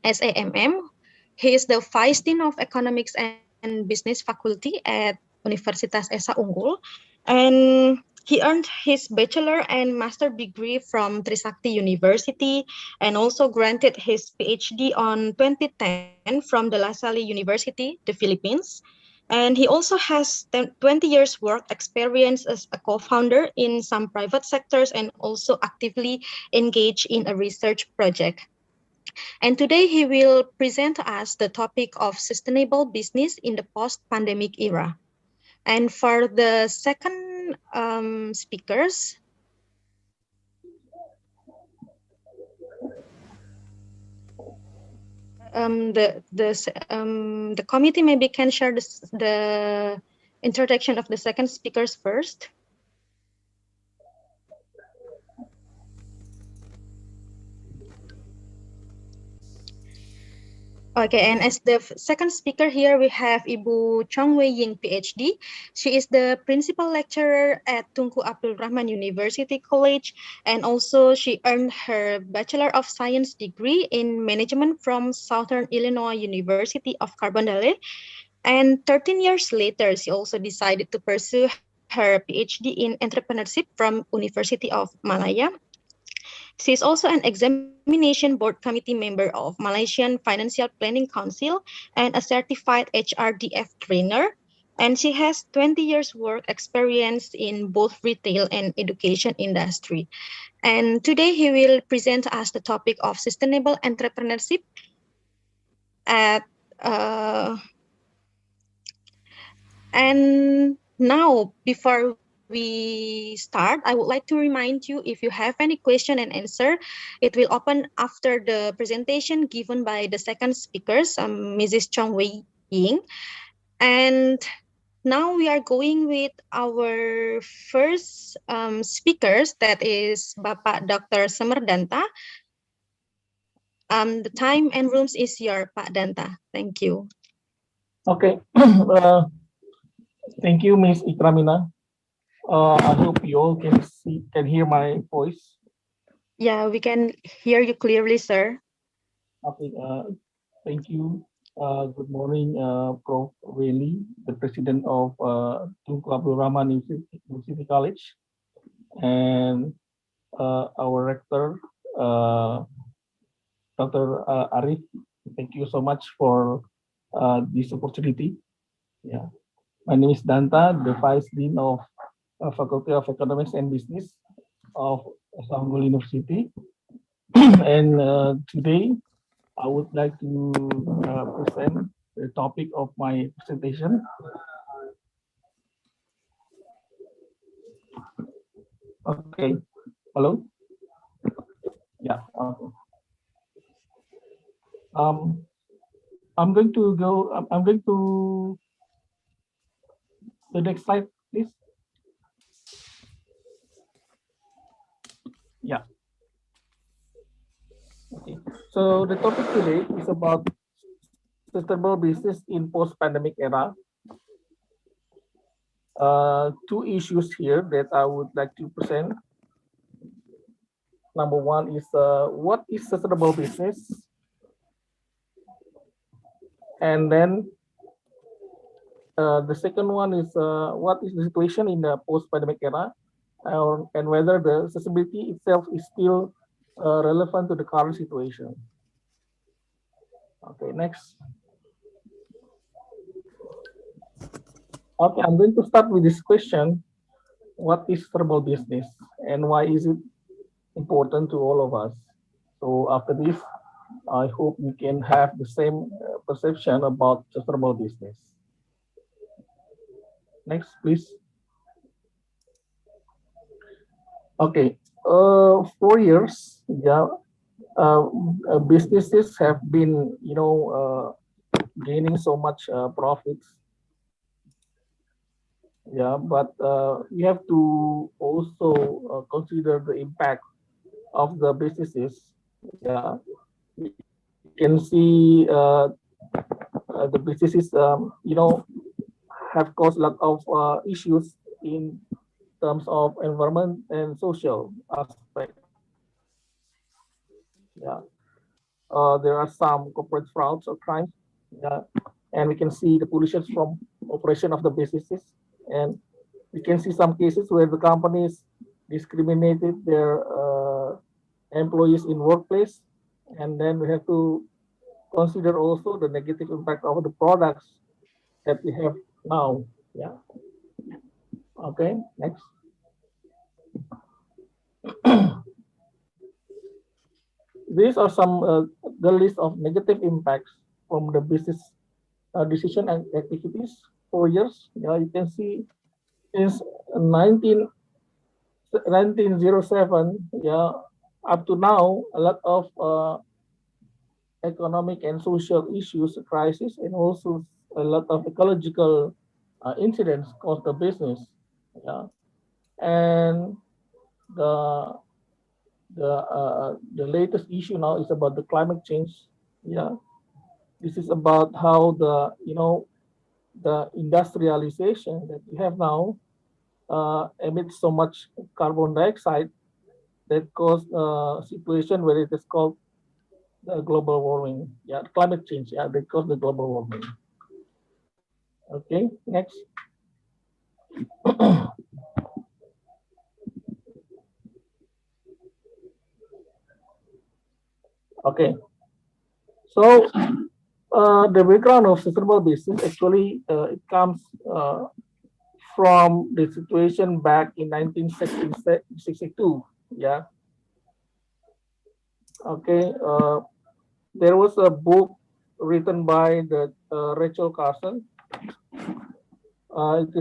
SAMM. He is the Vice Dean of Economics and Business Faculty at Universitas Esa Unggul. And he earned his bachelor and master degree from Trisakti University and also granted his PhD on 2010 from the La Salle University, the Philippines. And he also has 20 years work experience as a co-founder in some private sectors and also actively engaged in a research project. And today he will present to us the topic of sustainable business in the post-pandemic era. And for the second speakers, the committee maybe can share the introduction of the second speakers first. Okay, and as the second speaker here, we have Ibu Chong Wei Ying, PhD. She is the principal lecturer at Tunku Abdul Rahman University College, and also she earned her Bachelor of Science degree in Management from Southern Illinois University of Carbondale. And 13 years later, she also decided to pursue her PhD in Entrepreneurship from University of Malaya. She is also an examination board committee member of Malaysian Financial Planning Council and a certified HRDF trainer. And she has 20 years work experience in both retail and education industry. And today he will present us the topic of sustainable entrepreneurship and now, before we start, I would like to remind you, if you have any question and answer, it will open after the presentation given by the second speakers, Mrs. Chong Wei Ying. And now we are going with our first speakers, that is Bapak Dr. Semerdanta. The time and rooms is your Pak Danta. Thank you. Okay. Thank you, Ms. Ikramina. I hope you all can hear my voice. Yeah, we can hear you clearly, sir. Okay. Thank you. Good morning, Prof. Weli, the president of Tunku Abdul Rahman University College, and our rector, Dr. Arif. Thank you so much for this opportunity. Yeah. My name is Danta, the Vice Dean of Faculty of Economics and Business of Esa Unggul University. And today, I would like to present the topic of my presentation. Okay, hello. Yeah. Okay. I'm going to go. I'm going to the next slide, please. Yeah. Okay. So the topic today is about sustainable business in post-pandemic era. Two issues here that I would like to present. Number one is what is sustainable business? And then the second one is what is the situation in the post-pandemic era, and whether the sustainability itself is still relevant to the current situation. Okay, next. Okay, I'm going to start with this question. What is sustainable business and why is it important to all of us? So after this, I hope we can have the same perception about sustainable business. Next, please. Okay, 4 years, yeah, businesses have been, gaining so much profits. Yeah, but we have to also consider the impact of the businesses. Yeah, you can see the businesses, have caused a lot of issues in terms of environment and social aspect. Yeah, there are some corporate frauds or crimes. Yeah, and we can see the pollution from operation of the businesses, and we can see some cases where the companies discriminated their employees in workplace, and then we have to consider also the negative impact of the products that we have now. Yeah. Okay, next. These are some the list of negative impacts from the business decision and activities 4 years. Yeah, you can see since 1907, yeah, up to now, a lot of economic and social issues, crisis, and also a lot of ecological incidents caused the business. Yeah, and the latest issue now is about the climate change. Yeah, this is about how the industrialization that we have now emits so much carbon dioxide that cause a situation where it is called the global warming. Yeah, climate change. Yeah, they cause the global warming. Okay, next. Okay, so the background of sustainable business actually it comes from the situation back in 1962. Yeah. Okay. There was a book written by the Rachel Carson. It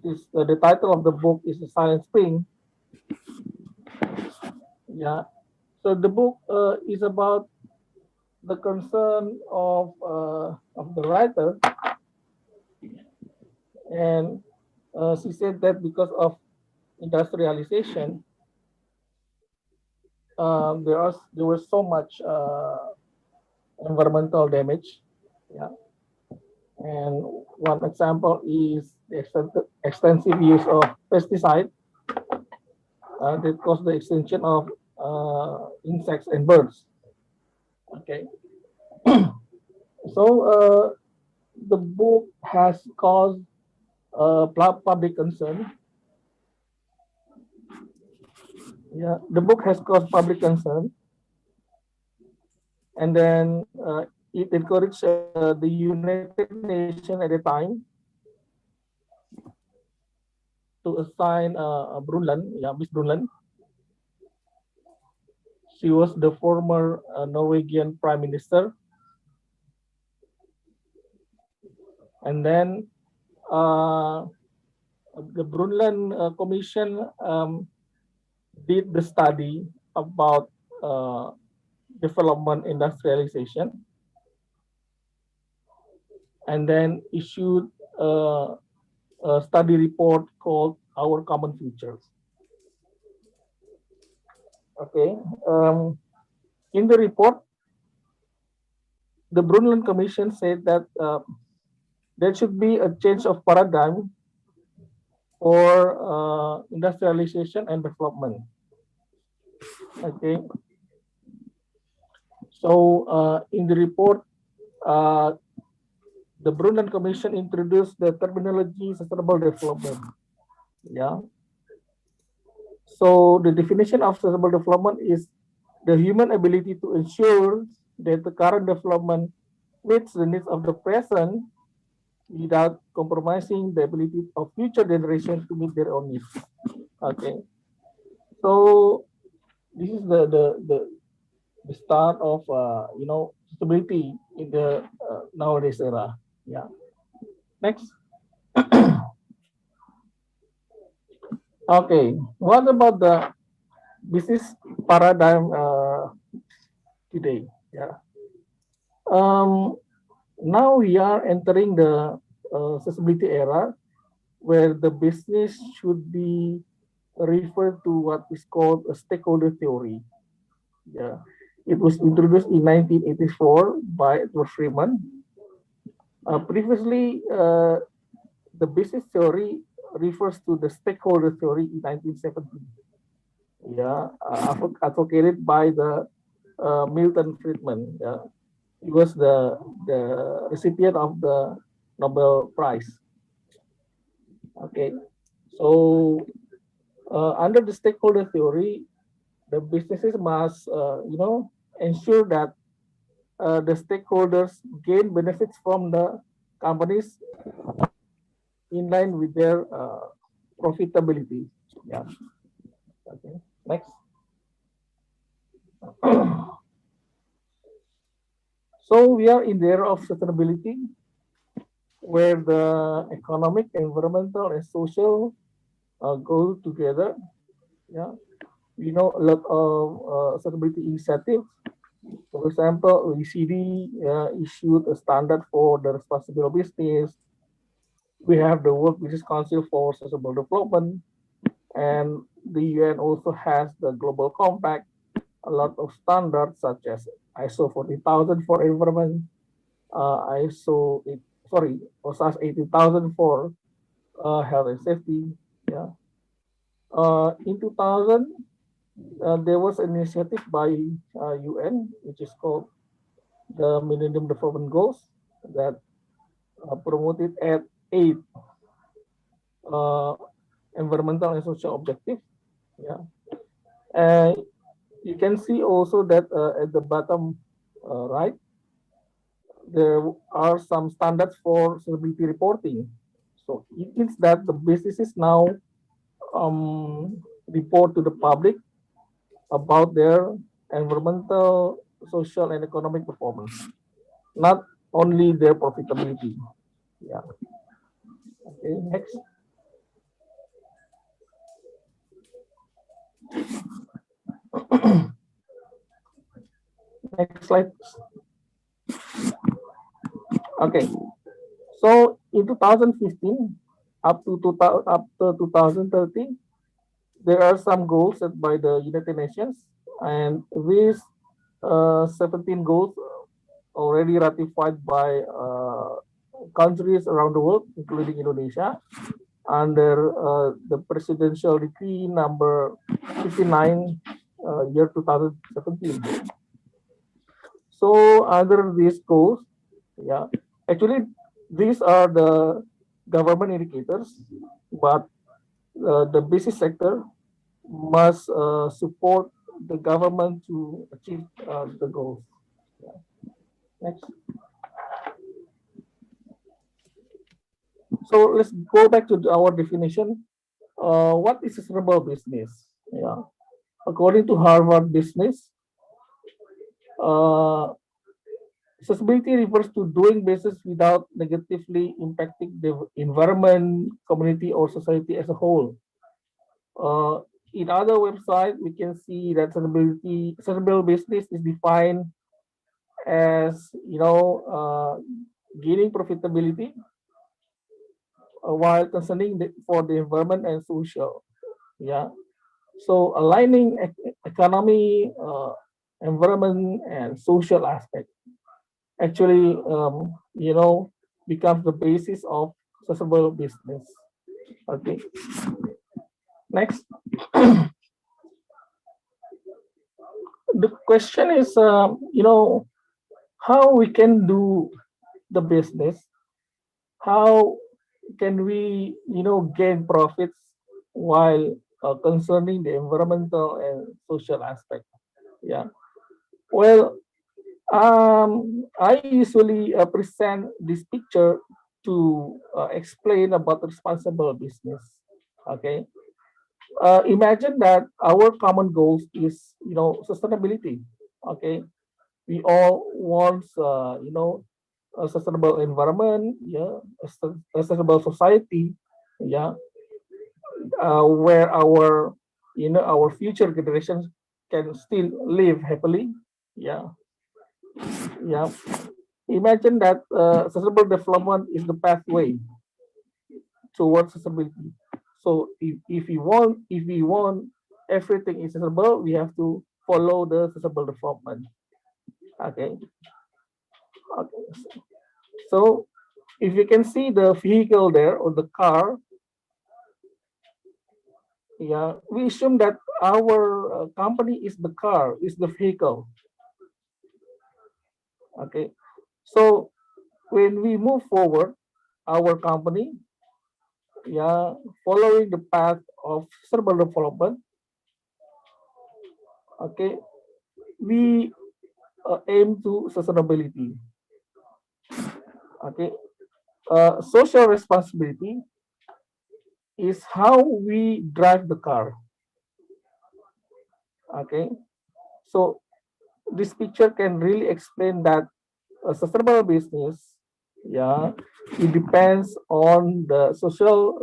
is the title of the book is The Silent Spring. Yeah. So the book is about the concern of the writer, and she said that because of industrialization, there was so much environmental damage. Yeah, and one example is the extensive use of pesticide that caused the extinction of insects and birds. Okay, so the book has caused public concern. Yeah, the book has caused public concern, and then it encouraged the United Nations at the time to assign Brundtland, yeah, Miss Brundtland. She was the former Norwegian Prime Minister And then the Brundtland Commission did the study about development industrialization, and then issued a study report called Our Common Futures. Okay, in the report, the Brundtland Commission said that there should be a change of paradigm for industrialization and development. Okay, so in the report, the Brundtland Commission introduced the terminology sustainable development. Yeah. So the definition of sustainable development is the human ability to ensure that the current development meets the needs of the present without compromising the ability of future generations to meet their own needs. Okay. So this is the start of stability in the nowadays era. Yeah. Next. Okay. What about the business paradigm today? Yeah. Now we are entering the sustainability era, where the business should be referred to what is called a stakeholder theory. Yeah. It was introduced in 1984 by Edward Freeman. Previously, the business theory refers to the stakeholder theory in 1970. Yeah, advocated by the Milton Friedman. Yeah. He was the recipient of the Nobel Prize. Okay, so under the stakeholder theory, the businesses must, ensure that the stakeholders gain benefits from the companies in line with their profitability. Yeah. Okay. Next. So we are in the era of sustainability, where the economic, environmental, and social go together. Yeah, we know a lot of sustainability initiatives. For example, OECD issued a standard for the responsible business. We have the World Business Council for Sustainable Development, and the UN also has the Global Compact. A lot of standards such as ISO 40,000 for environment, OSAS 80,000 for health and safety. Yeah. In 2000, there was an initiative by UN, which is called the Millennium Development Goals, that promoted at 8 environmental and social objectives. Yeah. You can see also that at the bottom right, there are some standards for sustainability reporting. So it means that the businesses now report to the public about their environmental, social, and economic performance, not only their profitability. Yeah. Okay, next. Next slide. Okay. So in 2015 up to 2030, there are some goals set by the United Nations, and these 17 goals already ratified by countries around the world, including Indonesia, under the presidential decree number 59, year 2017. So under these goals, yeah, actually these are the government indicators, but the business sector must support the government to achieve the goals. Yeah. Next. So let's go back to our definition. What is sustainable business? Yeah. According to Harvard Business, Sustainability refers to doing business without negatively impacting the environment, community, or society as a whole. In other websites, we can see that sustainable business is defined as, gaining profitability while concerning for the environment and social. Yeah. So aligning economy, environment, and social aspect actually, becomes the basis of sustainable business. Okay. Next. The question is, how we can do the business, how can we, gain profits while concerning the environmental and social aspect. Yeah. Well, I usually present this picture to explain about responsible business. Okay. Imagine that our common goals is, sustainability. Okay. We all want, a sustainable environment, yeah, a sustainable society, yeah, where our, our future generations can still live happily, yeah, yeah. Imagine that sustainable development is the pathway towards sustainability. So if we want everything is sustainable, we have to follow the sustainable development. Okay. Okay. So if you can see the vehicle there or the car, yeah, we assume that our company is the car, is the vehicle. Okay. So when we move forward, our company, yeah, following the path of sustainable development, okay, we aim to sustainability. Okay, social responsibility is how we drive the car. Okay, so this picture can really explain that a sustainable business, yeah, it depends on the social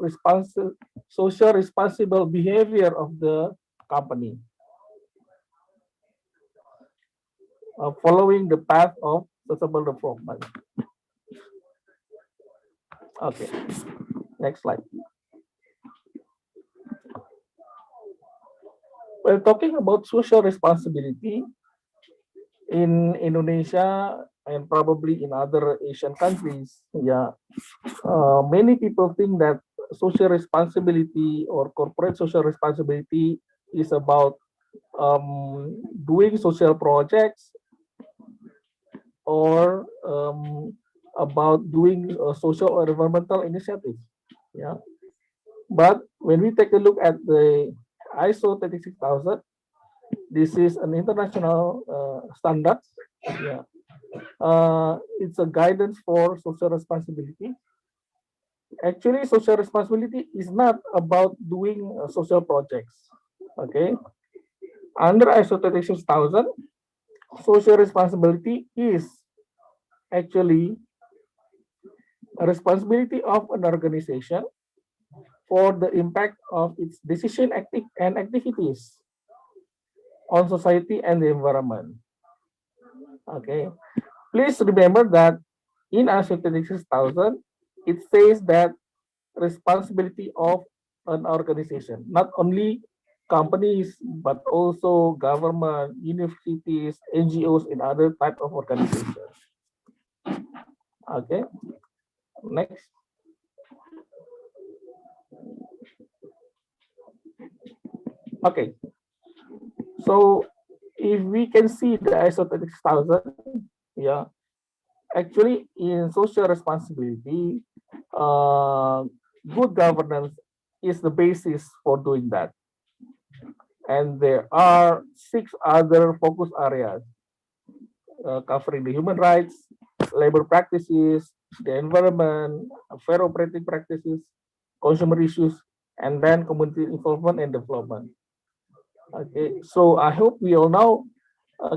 responsible behavior of the company, following the path of sustainable development. Okay, next slide. Well, talking about social responsibility in Indonesia and probably in other Asian countries, yeah, many people think that social responsibility or corporate social responsibility is about doing social projects or about doing social or environmental initiatives. Yeah, but when we take a look at the ISO 36000, this is an international standard. Yeah, it's a guidance for social responsibility. Actually, social responsibility is not about doing social projects. Okay, under ISO 36000, social responsibility is actually a responsibility of an organization for the impact of its decision and activities on society and the environment. Okay, please remember that in ISO 36000, it says that responsibility of an organization, not only companies, but also government, universities, NGOs, and other type of organizations. Okay, next. Okay, so if we can see the ISO 36000, yeah, actually in social responsibility, good governance is the basis for doing that. And there are 6 other focus areas covering the human rights, labor practices, the environment, fair operating practices, consumer issues, and then community involvement and development. Okay, so I hope we all now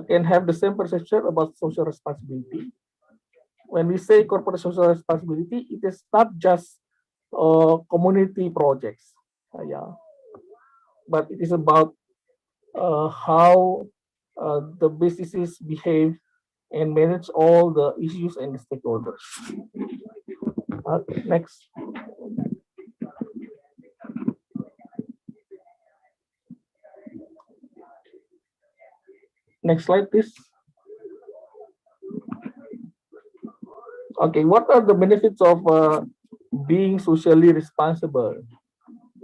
can have the same perception about social responsibility. when we say corporate social responsibility, it is not just community projects, yeah, but it is about how the businesses behave and manage all the issues and stakeholders. Next. Next slide, please. Okay, what are the benefits of being socially responsible?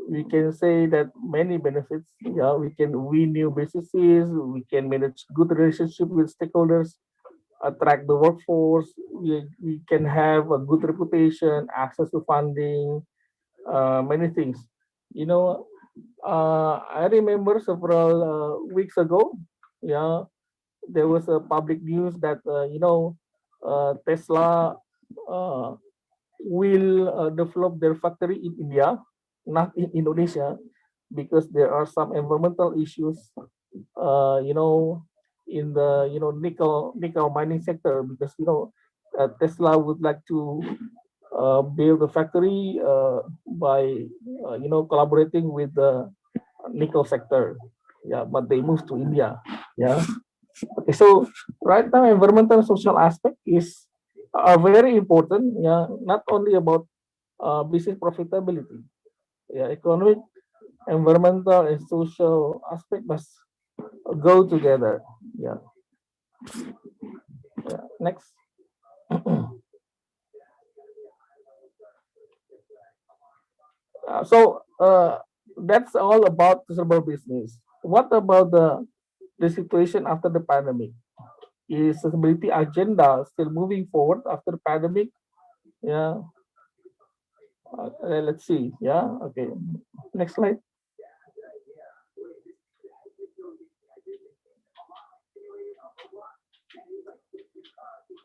We can say that many benefits. Yeah, we can win new businesses, we can manage good relationship with stakeholders, attract the workforce, we can have a good reputation, access to funding, many things. You know, I remember several weeks ago, yeah, there was a public news that Tesla will develop their factory in India, not in Indonesia, because there are some environmental issues, in the nickel mining sector, because Tesla would like to build a factory by collaborating with the nickel sector. Yeah, but they moved to India. Yeah. Okay, so right now environmental and social aspect is very important. Yeah, not only about business profitability. Yeah, economic, environmental, and social aspect must go together. Yeah. Yeah. Next. So that's all about sustainable business. What about the situation after the pandemic? Is sustainability agenda still moving forward after the pandemic? Yeah. Let's see. Yeah. Okay. Next slide.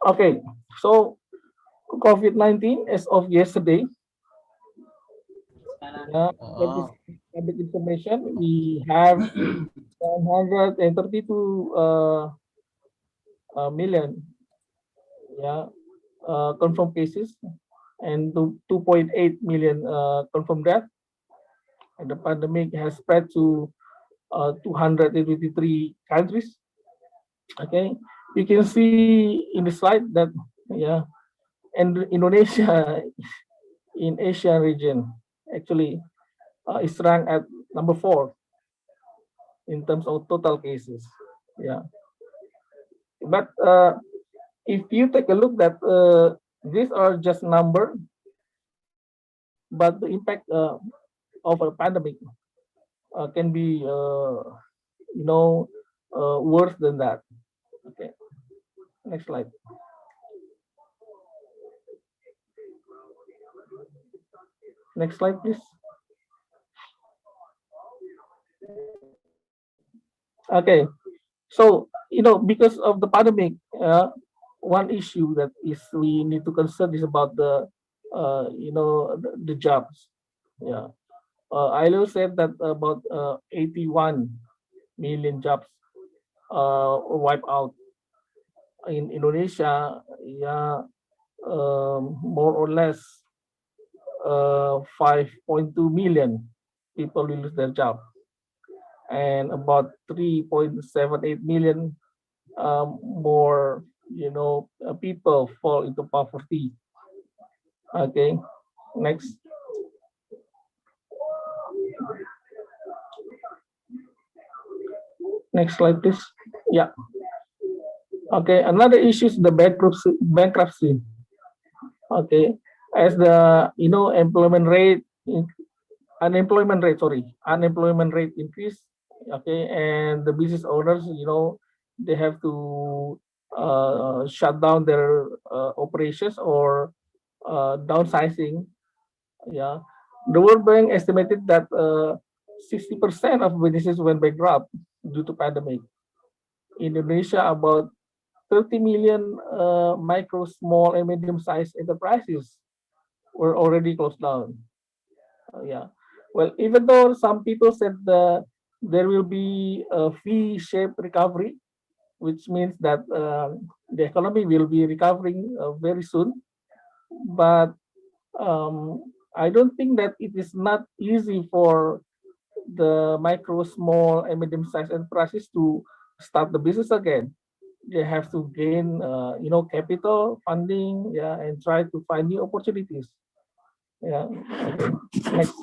Okay. So COVID-19 as of yesterday. Yeah, that is public information. We have 132 million, yeah, confirmed cases, and 2.8 million confirmed death. And the pandemic has spread to 283 countries. Okay, you can see in the slide that, yeah, and Indonesia in Asian region actually is ranked at number 4 in terms of total cases. Yeah, but if you take a look that these are just number, but the impact of a pandemic can be worse than that. Okay, next slide. Next slide, please. Okay, so because of the pandemic, one issue that is we need to consider is about the the jobs. Yeah, ILO said that about 81 million jobs wiped out in Indonesia. Yeah, more or less 5.2 million people will lose their job, and about 3.78 million more people fall into poverty. Okay, next. Next slide, please. Yeah. Okay, another issue is the bankruptcy. Okay, as the unemployment rate increase. Okay, and the business owners, they have to shut down their operations or downsizing. Yeah, the World Bank estimated that 60% of businesses went bankrupt due to pandemic. In Indonesia, about 30 million micro, small, and medium-sized enterprises were already closed down. Yeah, well, even though some people said there will be a V-shaped recovery, which means that the economy will be recovering very soon. But I don't think that it is not easy for the micro, small, and medium-sized enterprises to start the business again. They have to gain, capital, funding, yeah, and try to find new opportunities. Yeah. Okay. Next.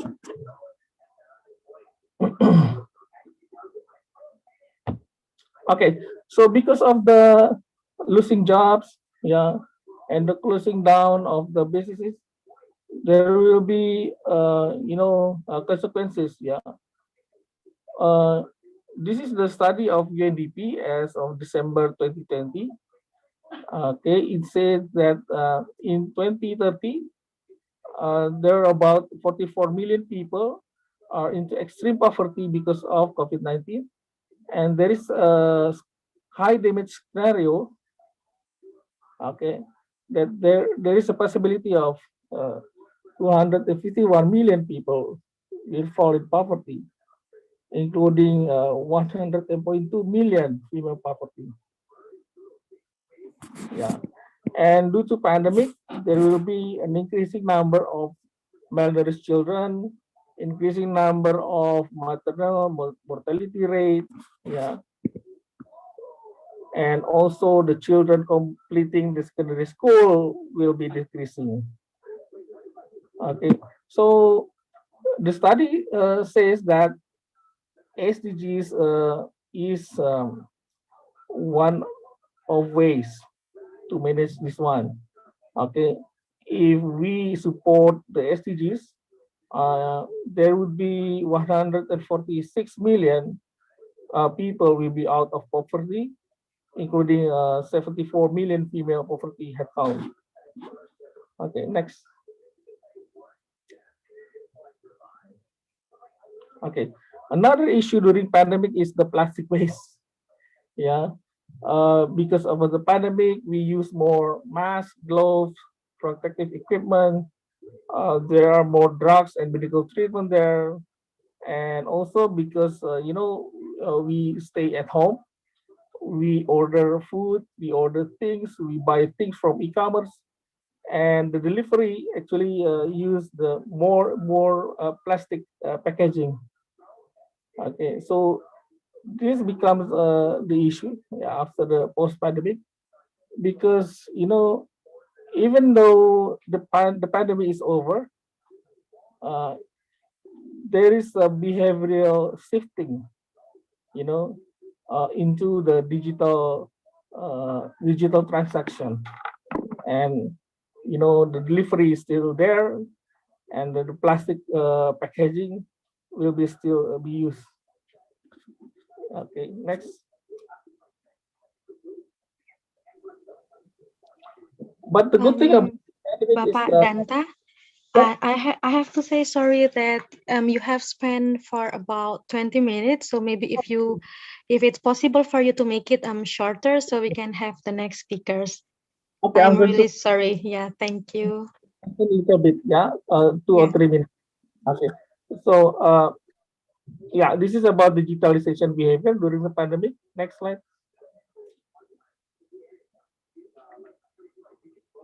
Okay. So because of the losing jobs, yeah, and the closing down of the businesses, there will be, consequences. Yeah. This is the study of UNDP as of December 2020. Okay, it says that in 2030, there are about 44 million people are into extreme poverty because of COVID-19, and there is a high damage scenario. Okay, that there is a possibility of 251 million people will fall in poverty, including 100.2 million female poverty. Yeah, and due to pandemic, there will be an increasing number of malnourished children, increasing number of maternal mortality rate. Yeah, and also the children completing the secondary school will be decreasing. Okay, so the study says that SDGs is one of ways to manage this one. Okay, if we support the SDGs, there would be 146 million people will be out of poverty, including 74 million female poverty headcount. Okay, next. Okay, another issue during pandemic is the plastic waste. Yeah, because of the pandemic, we use more masks, gloves, protective equipment. There are more drugs and medical treatment there, and also because we stay at home, we order food, we order things, we buy things from e-commerce, and the delivery actually use the more plastic packaging. Okay, so this becomes the issue after the post-pandemic, because even though the pandemic is over, there is a behavioral shifting, into the digital transaction, and the delivery is still there, and the plastic packaging will be still be used. Okay, next. But the good thing about Bapak Danta, I have to say sorry that you have spent for about 20 minutes. So maybe if it's possible for you to make it shorter, so we can have the next speakers. Okay, I'm really sorry. Yeah, thank you. A little bit, 2 or 3 minutes. Okay, so yeah, this is about digitalization behavior during the pandemic. Next slide.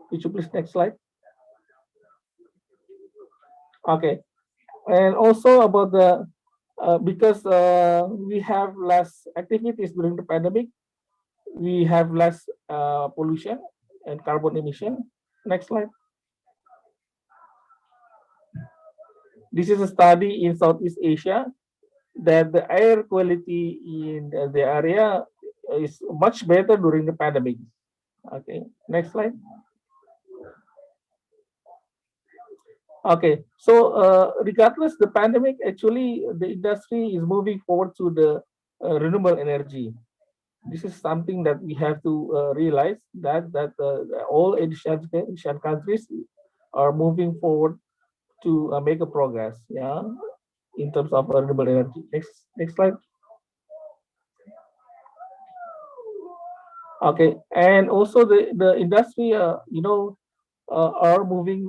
Could you please next slide? Okay, and also about the because we have less activities during the pandemic, we have less pollution and carbon emission. Next slide. This is a study in Southeast Asia that the air quality in the area is much better during the pandemic. Okay, next slide. Okay, so regardless the pandemic, actually the industry is moving forward to the renewable energy. This is something that we have to realize that all Asian countries are moving forward to make a progress, in terms of renewable energy. Next slide. Okay, and also the industry, are moving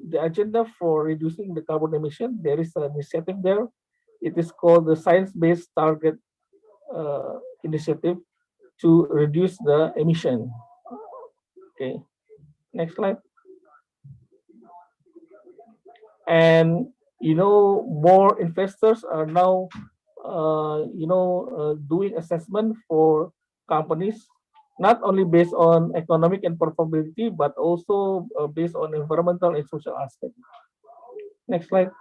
the agenda for reducing the carbon emission. There is an initiative there. It is called the Science-Based Target Initiative, to reduce the emission. Okay, next slide. And more investors are now doing assessment for companies, not only based on economic and profitability, but also based on environmental and social aspect. Next slide.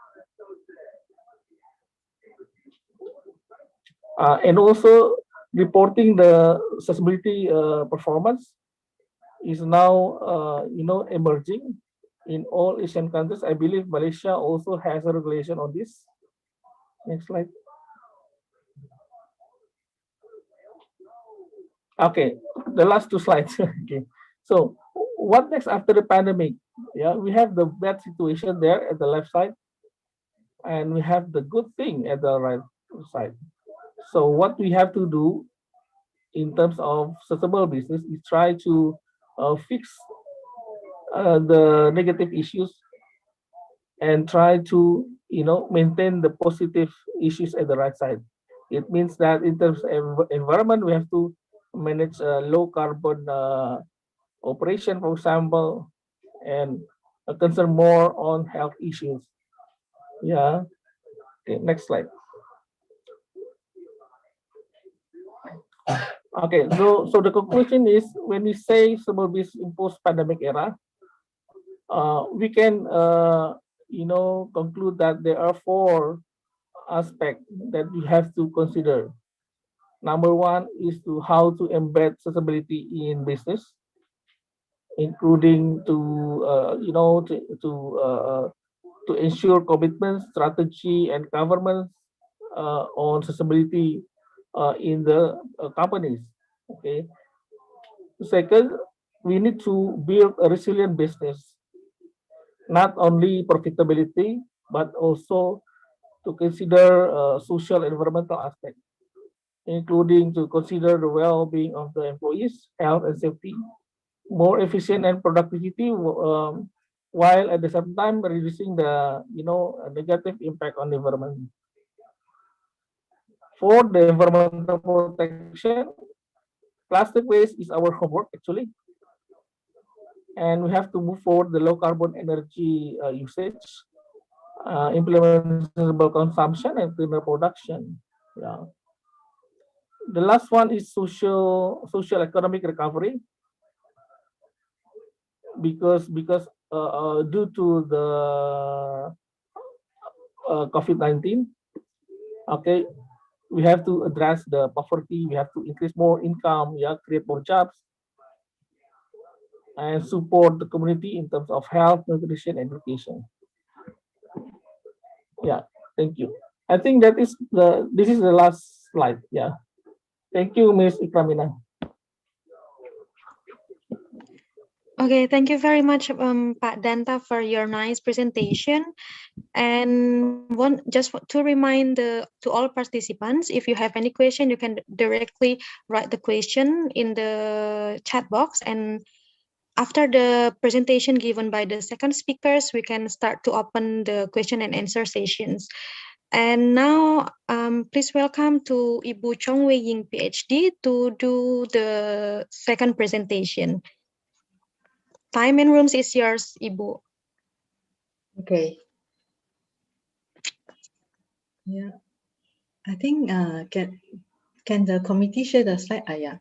And also reporting the sustainability performance is now emerging in all Asian countries. I believe Malaysia also has a regulation on this. Next slide. Okay, the last two slides. Okay, so what next after the pandemic? Yeah, we have the bad situation there at the left side, and we have the good thing at the right side. So what we have to do in terms of sustainable business is try to fix the negative issues and try to maintain the positive issues at the right side. It means that in terms of environment, we have to manage low carbon operation, for example, and concern more on health issues. Yeah. Okay, next slide. Okay, so the conclusion is, when we say sustainable business in post-pandemic era, we can conclude that there are 4 aspects that we have to consider. Number 1 is to how to embed sustainability in business, including to ensure commitment, strategy, and governance on sustainability in the companies. Okay. Second, we need to build a resilient business, not only profitability, but also to consider social and environmental aspects, including to consider the well-being of the employees, health and safety, more efficient and productivity, while at the same time reducing the negative impact on the environment. For the environmental protection, plastic waste is our homework actually, and we have to move forward the low carbon energy usage, implement sustainable consumption and cleaner production. Yeah. The last one is social economic recovery, because due to the COVID-19, okay, we have to address the poverty, we have to increase more income, yeah, create more jobs, and support the community in terms of health, nutrition, education. Yeah, thank you. I think that is this is the last slide. Yeah, thank you, Ms. Ikramina. Okay, thank you very much, Pak Danta, for your nice presentation. And just to remind to all participants, if you have any question, you can directly write the question in the chat box. And after the presentation given by the second speakers, we can start to open the question and answer sessions. And now, please welcome to Ibu Chong Wei Ying, PhD, to do the second presentation. Time and rooms is yours, Ibu. Okay. Yeah, I think can the committee share the slide? Yeah.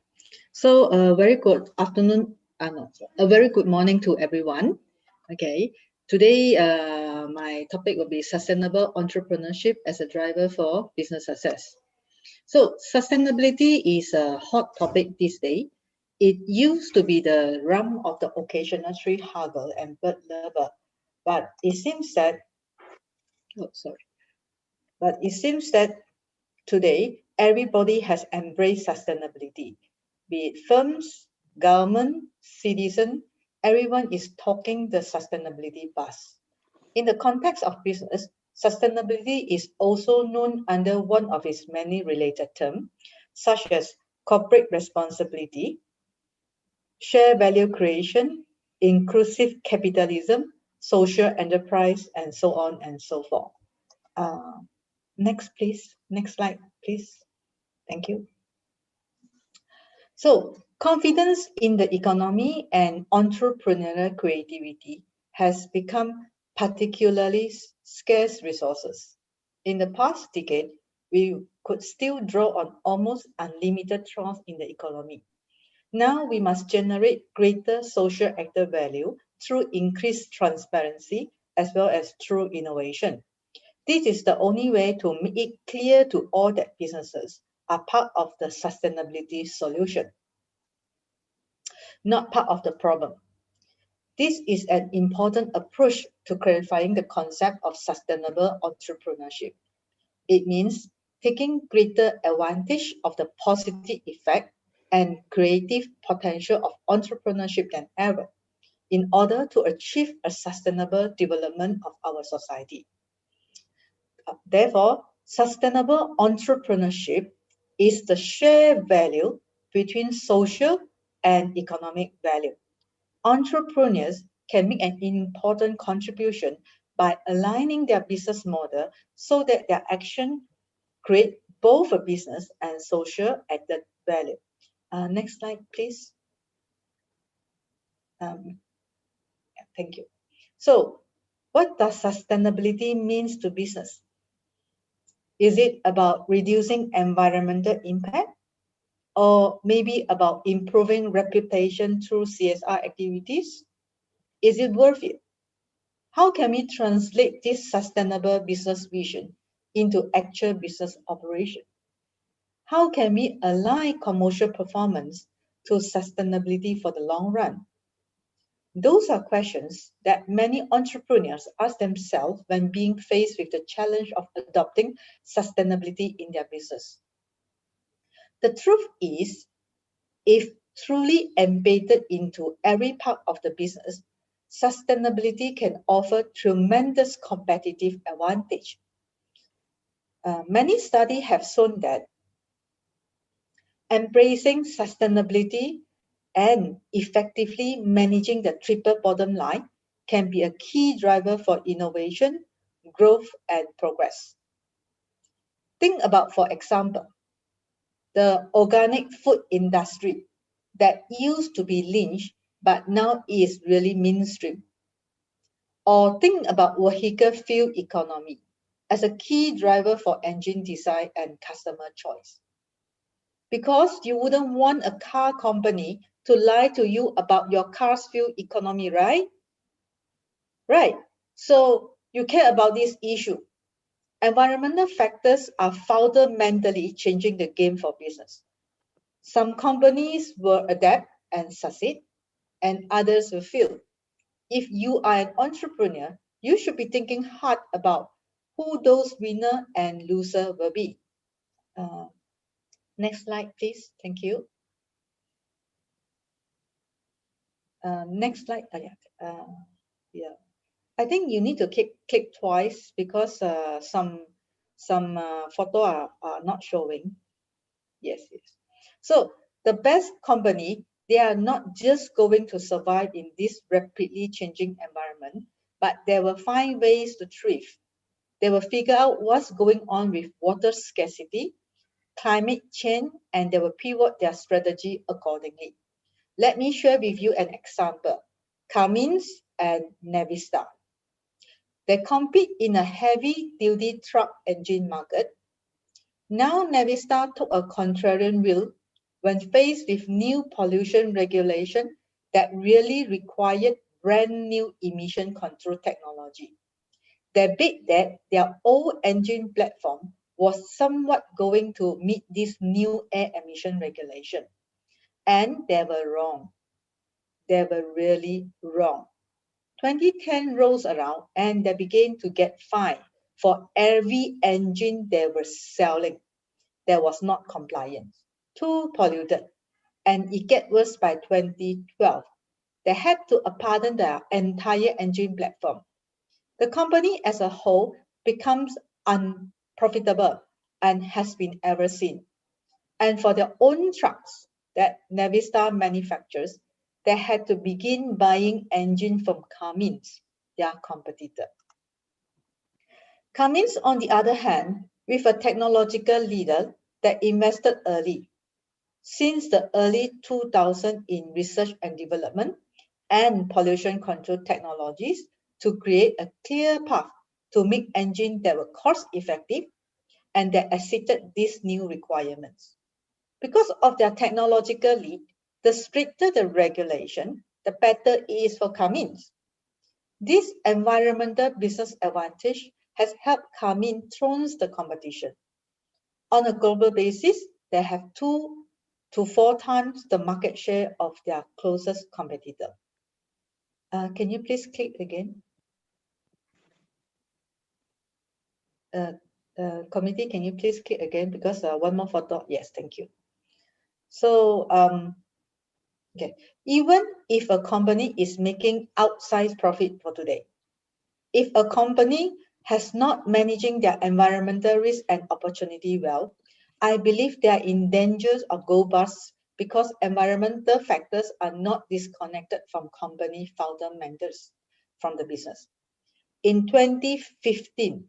So very good afternoon. A very good morning to everyone. Okay. Today, my topic will be sustainable entrepreneurship as a driver for business success. So sustainability is a hot topic these days. It used to be the realm of the occasional tree hugger and bird lover, but it seems that today everybody has embraced sustainability. Be it firms, government, citizen, everyone is talking the sustainability buzz. In the context of business, sustainability is also known under one of its many related terms, such as corporate responsibility, share value creation, inclusive capitalism, social enterprise, and so on and so forth. Next, please. Next slide, please. Thank you. So confidence in the economy and entrepreneurial creativity has become particularly scarce resources. In the past decade, we could still draw on almost unlimited trust in the economy. Now we must generate greater social actor value through increased transparency as well as through innovation. This is the only way to make it clear to all that businesses are part of the sustainability solution, not part of the problem. This is an important approach to clarifying the concept of sustainable entrepreneurship. It means taking greater advantage of the positive effect and creative potential of entrepreneurship than ever in order to achieve a sustainable development of our society. Therefore, sustainable entrepreneurship is the shared value between social and economic value. Entrepreneurs can make an important contribution by aligning their business model so that their action create both a business and social added value. Next slide, please. Thank you. So, what does sustainability means to business? Is it about reducing environmental impact? Or maybe about improving reputation through CSR activities? Is it worth it? How can we translate this sustainable business vision into actual business operation? How can we align commercial performance to sustainability for the long run? Those are questions that many entrepreneurs ask themselves when being faced with the challenge of adopting sustainability in their business. The truth is, if truly embedded into every part of the business, sustainability can offer tremendous competitive advantage. Many studies have shown that embracing sustainability and effectively managing the triple bottom line can be a key driver for innovation, growth, and progress. Think about, for example, the organic food industry that used to be niche but now is really mainstream. Or think about vehicle fuel economy as a key driver for engine design and customer choice. Because you wouldn't want a car company to lie to you about your car's fuel economy, right? Right. So you care about this issue. Environmental factors are fundamentally changing the game for business. Some companies will adapt and succeed, and others will fail. If you are an entrepreneur, you should be thinking hard about who those winner and loser will be. Next slide, please. Thank you. Next slide. Yeah. I think you need to click twice because some photo are not showing. Yes. So the best company, they are not just going to survive in this rapidly changing environment, but they will find ways to thrive. They will figure out what's going on with water scarcity, climate change, and they will pivot their strategy accordingly. Let me share with you an example. Cummins and Navistar. They compete in a heavy-duty truck engine market. Now Navistar took a contrarian view when faced with new pollution regulation that really required brand new emission control technology. They bet that their old engine platform was somewhat going to meet this new air emission regulation. And they were wrong. They were really wrong. 2010 rolls around and they began to get fined for every engine they were selling that was not compliant, too polluted, and it get worse by 2012. They had to abandon their entire engine platform. The company as a whole becomes unprofitable and has been ever since. And for their own trucks that Navistar manufactures, they had to begin buying engines from Cummins, their competitor. Cummins, on the other hand, with a technological leader that invested early, since the early 2000s in research and development and pollution control technologies to create a clear path to make engines that were cost effective and that accepted these new requirements. Because of their technological lead, the stricter the regulation, the better it is for Cummins. This environmental business advantage has helped Cummins thrones the competition. On a global basis, they have 2 to 4 times the market share of their closest competitor. Can you please click again? Committee, can you please click again? Because one more photo. Yes, thank you. So, okay, even if a company is making outsized profit for today, if a company has not managing their environmental risk and opportunity well, I believe they are in danger of go bust because environmental factors are not disconnected from company fundamentals from the business. In 2015,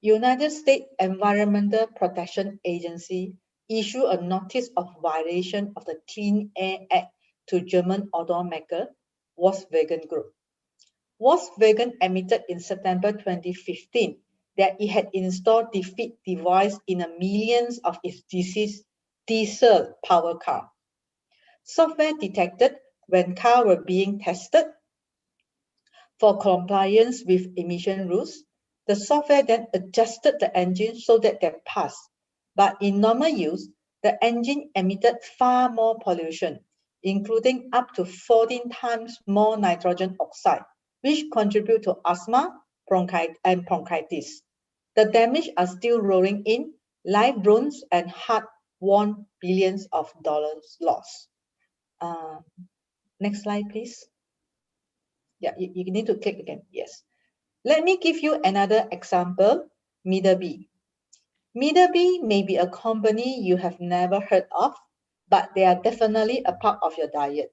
United States Environmental Protection Agency issued a notice of violation of the Clean Air Act to German automaker Volkswagen Group. Volkswagen admitted in September 2015 that it had installed defeat device in millions of its diesel power car. Software detected when cars were being tested for compliance with emission rules. The software then adjusted the engine so that they passed. But in normal use, the engine emitted far more pollution, including up to 14 times more nitrogen oxide, which contribute to asthma, and bronchitis. The damage are still rolling in, life wounds and hard-won billions of dollars lost. Next slide, please. Yeah, you need to click again. Yes. Let me give you another example, MoU. MoU may be a company you have never heard of, but they are definitely a part of your diet.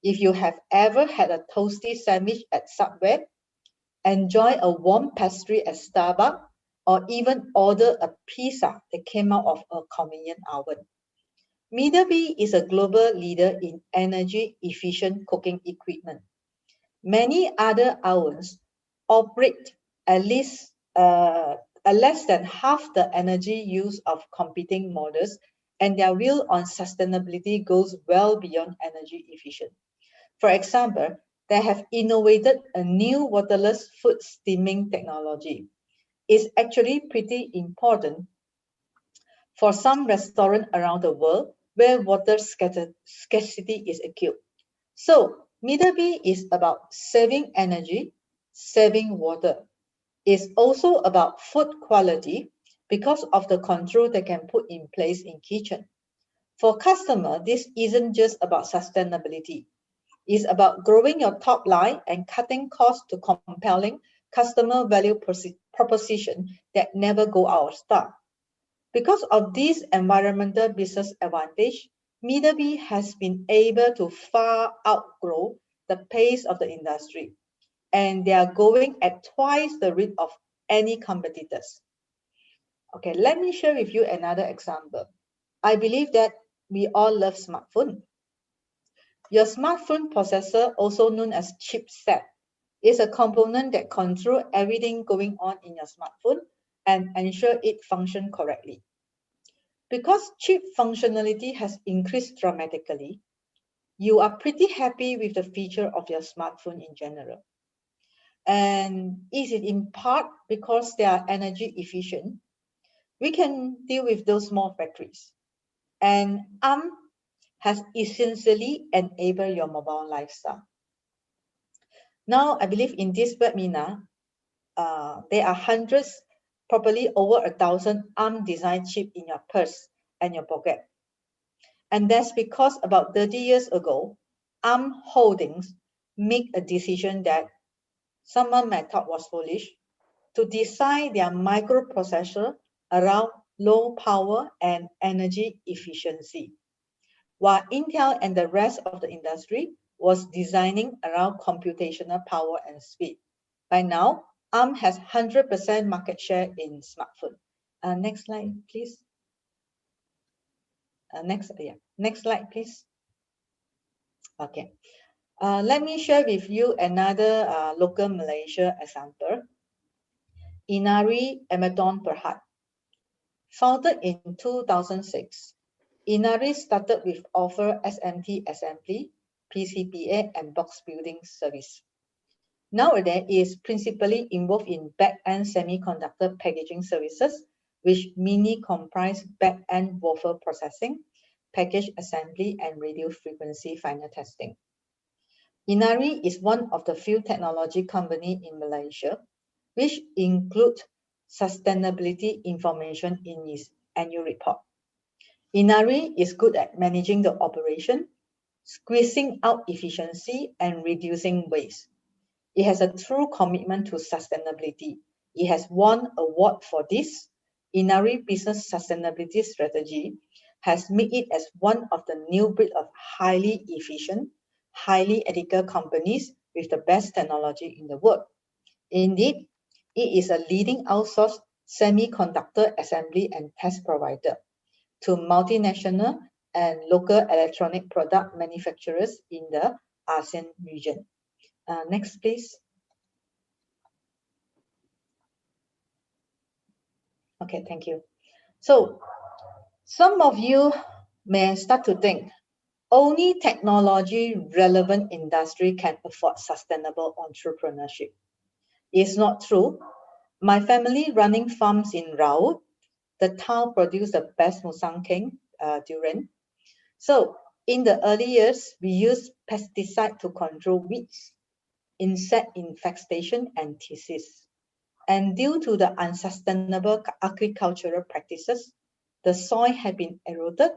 If you have ever had a toasty sandwich at Subway, enjoy a warm pastry at Starbucks, or even order a pizza that came out of a convenient oven. MoU is a global leader in energy efficient cooking equipment. Many other ovens operate at least less than half the energy use of competing models, and their view on sustainability goes well beyond energy efficient. For example, they have innovated a new waterless food steaming technology. It's actually pretty important for some restaurants around the world where water scarcity is acute. So, MoU is about saving energy, saving water. It's also about food quality because of the control they can put in place in kitchen. For customers, this isn't just about sustainability. It's about growing your top line and cutting costs to compelling customer value proposition that never go out of stock. Because of this environmental business advantage, MoU has been able to far outgrow the pace of the industry, and they are going at twice the rate of any competitors. Okay, let me share with you another example. I believe that we all love smartphone. Your smartphone processor, also known as chipset, is a component that controls everything going on in your smartphone and ensure it functions correctly. Because chip functionality has increased dramatically, you are pretty happy with the feature of your smartphone in general. And is it in part because they are energy efficient? We can deal with those small factories. And has essentially enabled your mobile lifestyle. Now, I believe in this webinar, there are hundreds, probably over 1,000 design chips in your purse and your pocket. And that's because about 30 years ago, Holdings made a decision that someone might thought was foolish to design their microprocessor around low power and energy efficiency, while Intel and the rest of the industry was designing around computational power and speed. By now, has 100% market share in smartphone. Next slide, please. Next slide, please. Okay. Let me share with you another local Malaysia example. Inari Amaton Perhat. Founded in 2006, Inari started with offer SMT assembly, PCBA, and box building service. Nowadays, it is principally involved in back-end semiconductor packaging services, which mainly comprise back-end wafer processing, package assembly, and radio frequency final testing. Inari is one of the few technology companies in Malaysia which include sustainability information in its annual report. Inari is good at managing the operation, squeezing out efficiency, and reducing waste. It has a true commitment to sustainability. It has won award for this. Inari business sustainability strategy has made it as one of the new breed of highly efficient, highly ethical companies with the best technology in the world. Indeed, it is a leading outsourced semiconductor assembly and test provider to multinational and local electronic product manufacturers in the ASEAN region. Next, please. Okay, thank you. So, some of you may start to think, only technology relevant industry can afford sustainable entrepreneurship. It's not true. My family running farms in Raut, the town produced the best musang king durian. So in the early years, we used pesticide to control weeds, insect infestation, and disease. And due to the unsustainable agricultural practices, the soil had been eroded.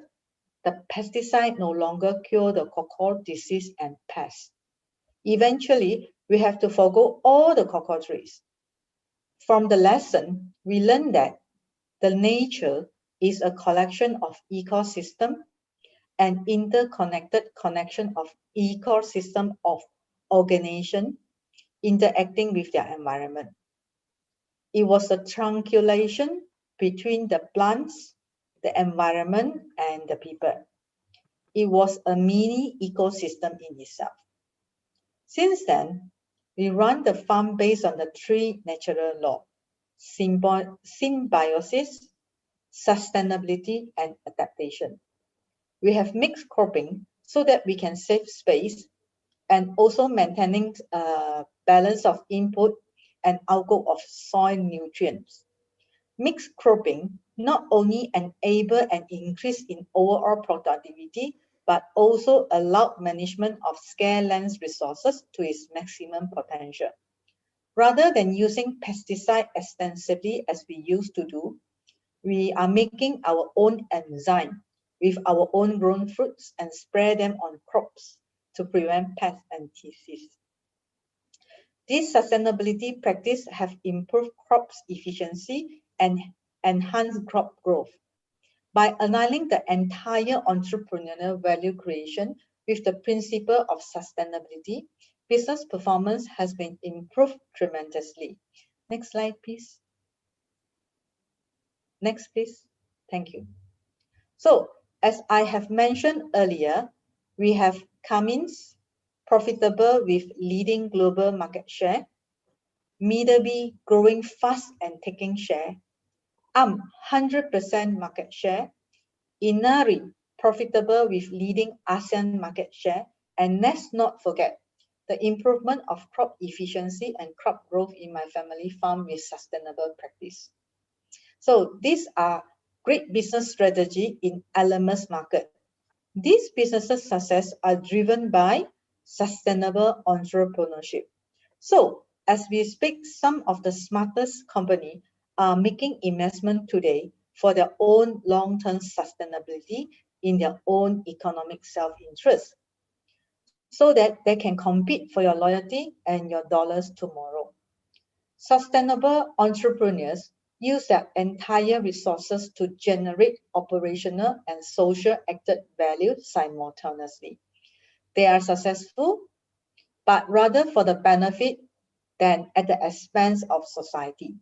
The pesticide no longer cure the cocoa disease and pests. Eventually, we have to forgo all the cocoa trees. From the lesson, we learned that the nature is a collection of ecosystem and interconnected connection of ecosystem of organism interacting with their environment. It was a triangulation between the plants, the environment, and the people. It was a mini ecosystem in itself. Since then, we run the farm based on the three natural laws: symbiosis, sustainability, and adaptation. We have mixed cropping so that we can save space and also maintaining a balance of input and output of soil nutrients. Mixed cropping not only enable an increase in overall productivity, but also allow management of scarce land resources to its maximum potential. Rather than using pesticide extensively as we used to do, we are making our own enzyme with our own grown fruits and spray them on crops to prevent pests and disease. This sustainability practice have improved crops efficiency and enhanced crop growth. By aligning the entire entrepreneurial value creation with the principle of sustainability, business performance has been improved tremendously. Next slide, please. Next, please. Thank you. So, as I have mentioned earlier, we have Cummins, profitable with leading global market share, Middleby growing fast and taking share, 100% market share, Inari profitable with leading ASEAN market share, and let's not forget the improvement of crop efficiency and crop growth in my family farm with sustainable practice. So these are great business strategy in LMS market. These businesses' success are driven by sustainable entrepreneurship. So as we speak, some of the smartest companies are making investment today for their own long-term sustainability in their own economic self-interest, so that they can compete for your loyalty and your dollars tomorrow. Sustainable entrepreneurs use their entire resources to generate operational and social added value simultaneously. They are successful, but rather for the benefit than at the expense of society.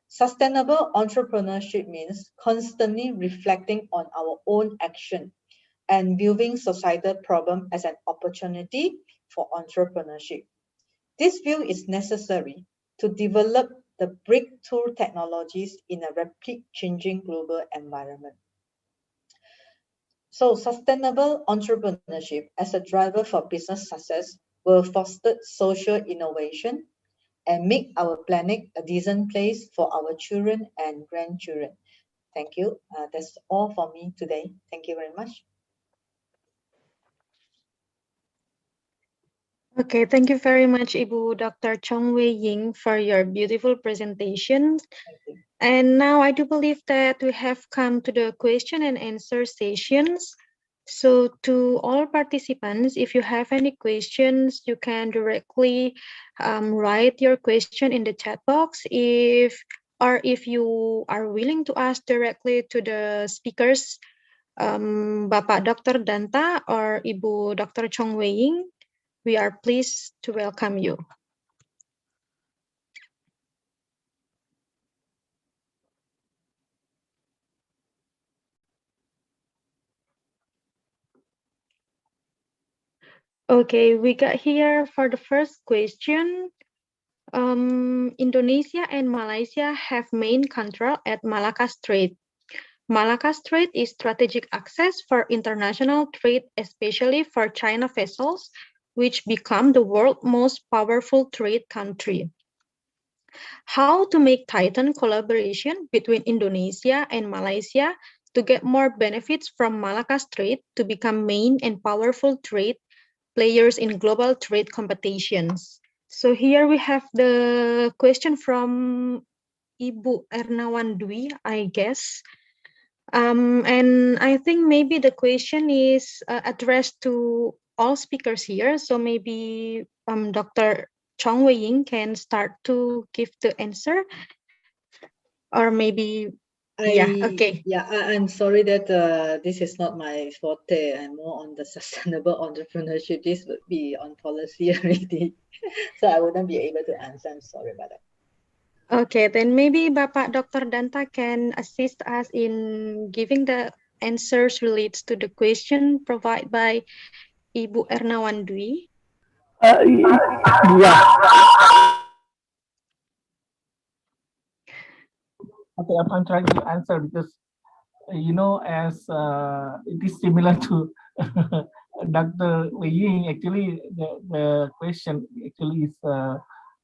Sustainable entrepreneurship means constantly reflecting on our own action and viewing societal problem as an opportunity for entrepreneurship. This view is necessary to develop the breakthrough technologies in a rapidly changing global environment. So sustainable entrepreneurship as a driver for business success will foster social innovation and make our planet a decent place for our children and grandchildren. Thank you. That's all for me today. Thank you very much. Okay, thank you very much, Ibu Dr. Chong Wei Ying, for your beautiful presentation. And now I do believe that we have come to the question and answer sessions. So to all participants, if you have any questions, you can directly write your question in the chat box. If you are willing to ask directly to the speakers, Bapak Dr. Danta or Ibu Dr. Chong Wei Ying, we are pleased to welcome you. Okay, we got here for the first question. Indonesia and Malaysia have main control at Malacca Strait. Malacca Strait is strategic access for international trade, especially for China vessels, which become the world's most powerful trade country. How to make tighten collaboration between Indonesia and Malaysia to get more benefits from Malacca Strait to become main and powerful trade players in global trade competitions. So here we have the question from Ibu Ernawan Dwi, I guess. And I think maybe the question is addressed to all speakers here. So maybe Dr. Chong Wei Ying can start to give the answer. Or maybe, okay. Yeah, I'm sorry that this is not my forte. I'm more on the sustainable entrepreneurship. This would be on policy already. So I wouldn't be able to answer. I'm sorry about that. Okay, then maybe Bapak Dr. Danta can assist us in giving the answers related to the question provided by Ibu Ernawan Dwi. Yeah. Okay, I'm trying to answer because, you know, as it is similar to Dr. Wei Ying, actually, the question actually is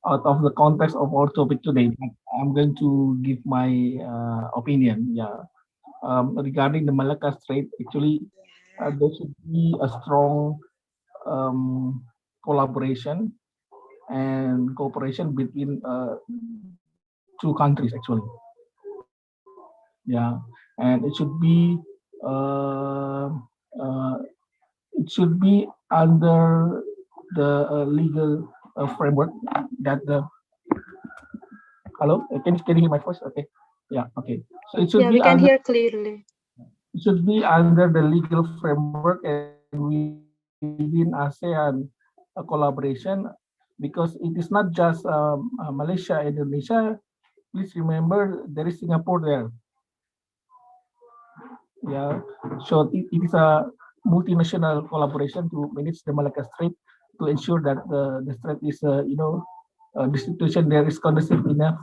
out of the context of our topic today. I'm going to give my opinion. Yeah, regarding the Malacca Strait, actually, there should be a strong collaboration and cooperation between two countries, actually. Yeah, and it should be under the legal framework that the hello, can you hear my voice? Okay, yeah, okay. So it should be we can hear clearly. It should be under the legal framework and within ASEAN collaboration, because it is not just Malaysia, Indonesia. Please remember there is Singapore there. Yeah, so it is a multinational collaboration to manage the Malacca Strait to ensure that the strait is, the situation there is conducive enough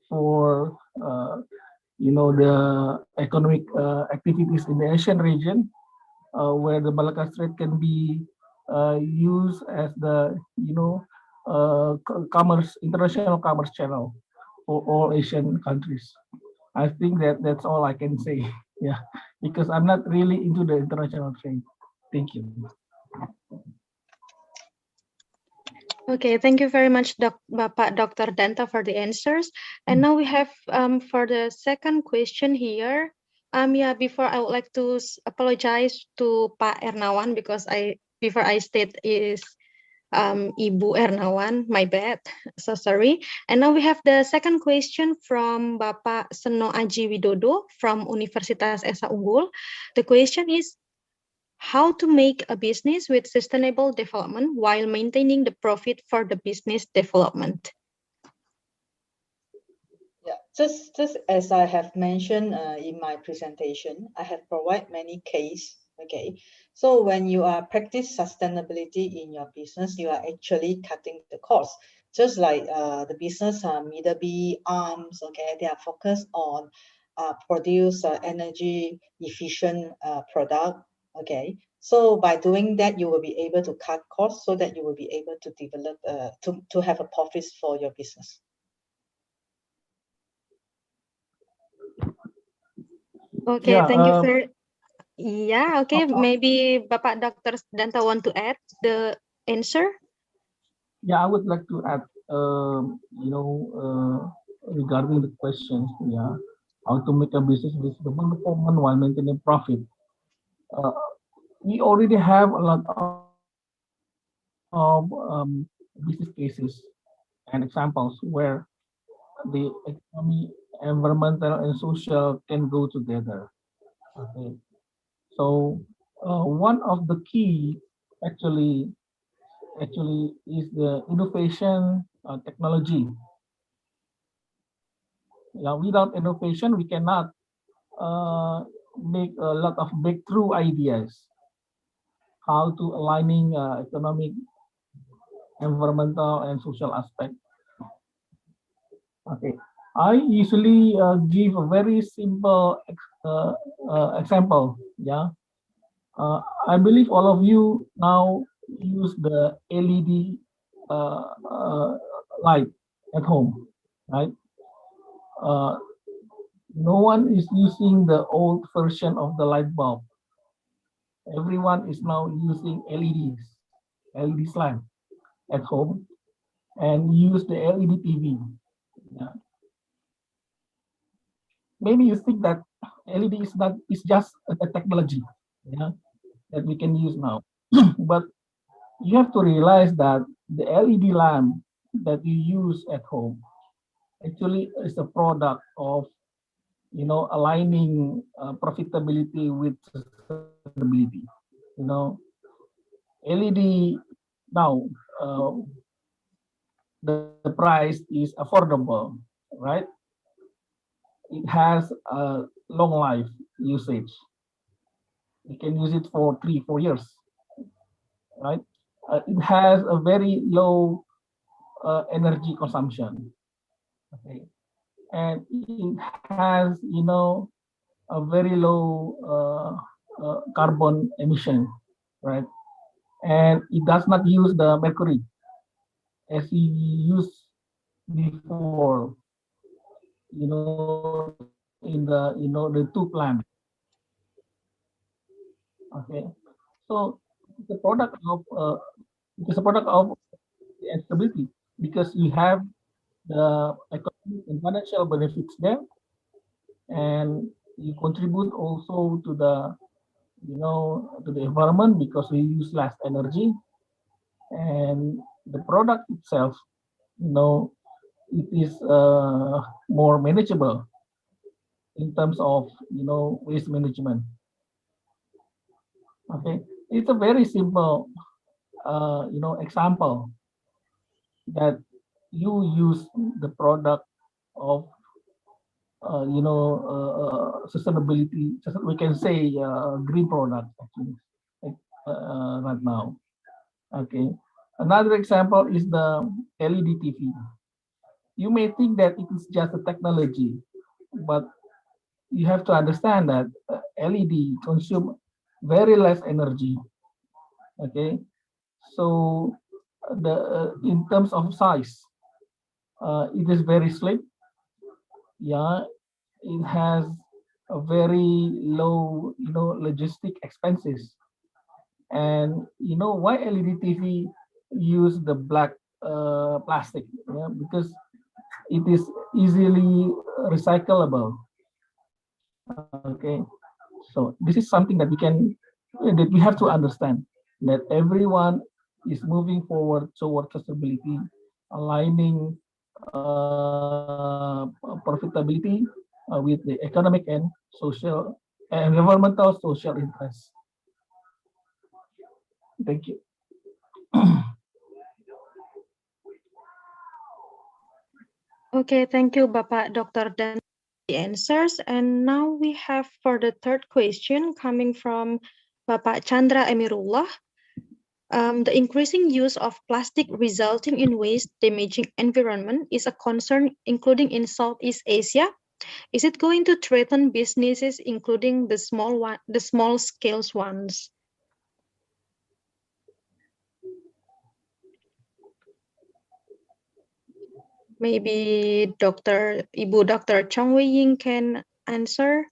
for, the economic activities in the Asian region, where the Malacca Strait can be used as the, international commerce channel for all Asian countries. I think that's all I can say. Yeah, because I'm not really into the international trade. Thank you. Okay, thank you very much, Bapak Dr. Danta, for the answers. And now we have for the second question here. Before I would like to apologize to Pak Ernawan because before I state is Ibu Ernawan, my bad, so sorry. And now we have the second question from Bapak Seno Aji Widodo from Universitas Esa Unggul. The question is, how to make a business with sustainable development while maintaining the profit for the business development? Yeah, Just as I have mentioned in my presentation, I have provided many case. Okay, so when you are practice sustainability in your business, you are actually cutting the cost. Just like the business middle B arms, okay, they are focused on produce energy efficient product. Okay, so by doing that, you will be able to cut costs so that you will be able to develop to have a profit for your business. Okay, Yeah, thank you very. Yeah, okay. Maybe Bapak Dr. Danta want to add the answer. Yeah, I would like to add, regarding the questions, yeah, how to make a business visible performance while maintaining profit. We already have a lot of business cases and examples where the economy, environmental, and social can go together. Okay, so one of the key actually is the innovation technology. Yeah, without innovation, we cannot make a lot of breakthrough ideas. How to aligning economic, environmental, and social aspect. Okay, I usually give a very simple example. Yeah, I believe all of you now use the LED light at home, right? No one is using the old version of the light bulb. Everyone is now using LED lamp at home, and use the LED TV. Yeah. Maybe you think that LED is just a technology, yeah, that we can use now, but you have to realize that the LED lamp that you use at home actually is a product of aligning profitability with sustainability. LED now the price is affordable, right? It has a long life usage. You can use it for 3-4 years, right? It has a very low energy consumption. Okay, and it has a very low carbon emission, right? And it does not use the mercury as we used before, in the two plant. Okay, so it's a product of stability, because you have the economic and financial benefits there, and you contribute also to the environment because we use less energy, and the product itself, it is more manageable in terms of waste management. Okay, it's a very simple example that you use the product of sustainability. We can say green product actually right now. Okay, another example is the LED TV. You may think that it is just a technology, but you have to understand that LED consume very less energy. Okay, so in terms of size, it is very slim. Yeah, it has a very low logistic expenses. And why LED TV use the black plastic? Yeah, because it is easily recyclable. Okay, so this is something that we have to understand, that everyone is moving forward toward sustainability, aligning profitability with the economic and social and environmental social interests. Thank you. Okay, thank you, Bapak Dr. Dan, the answers. And now we have for the third question coming from Bapak Chandra Emirullah. The increasing use of plastic resulting in waste damaging environment is a concern, including in Southeast Asia. Is it going to threaten businesses, including the small scale ones? Maybe Ibu Dr. Chong Wei Ying can answer,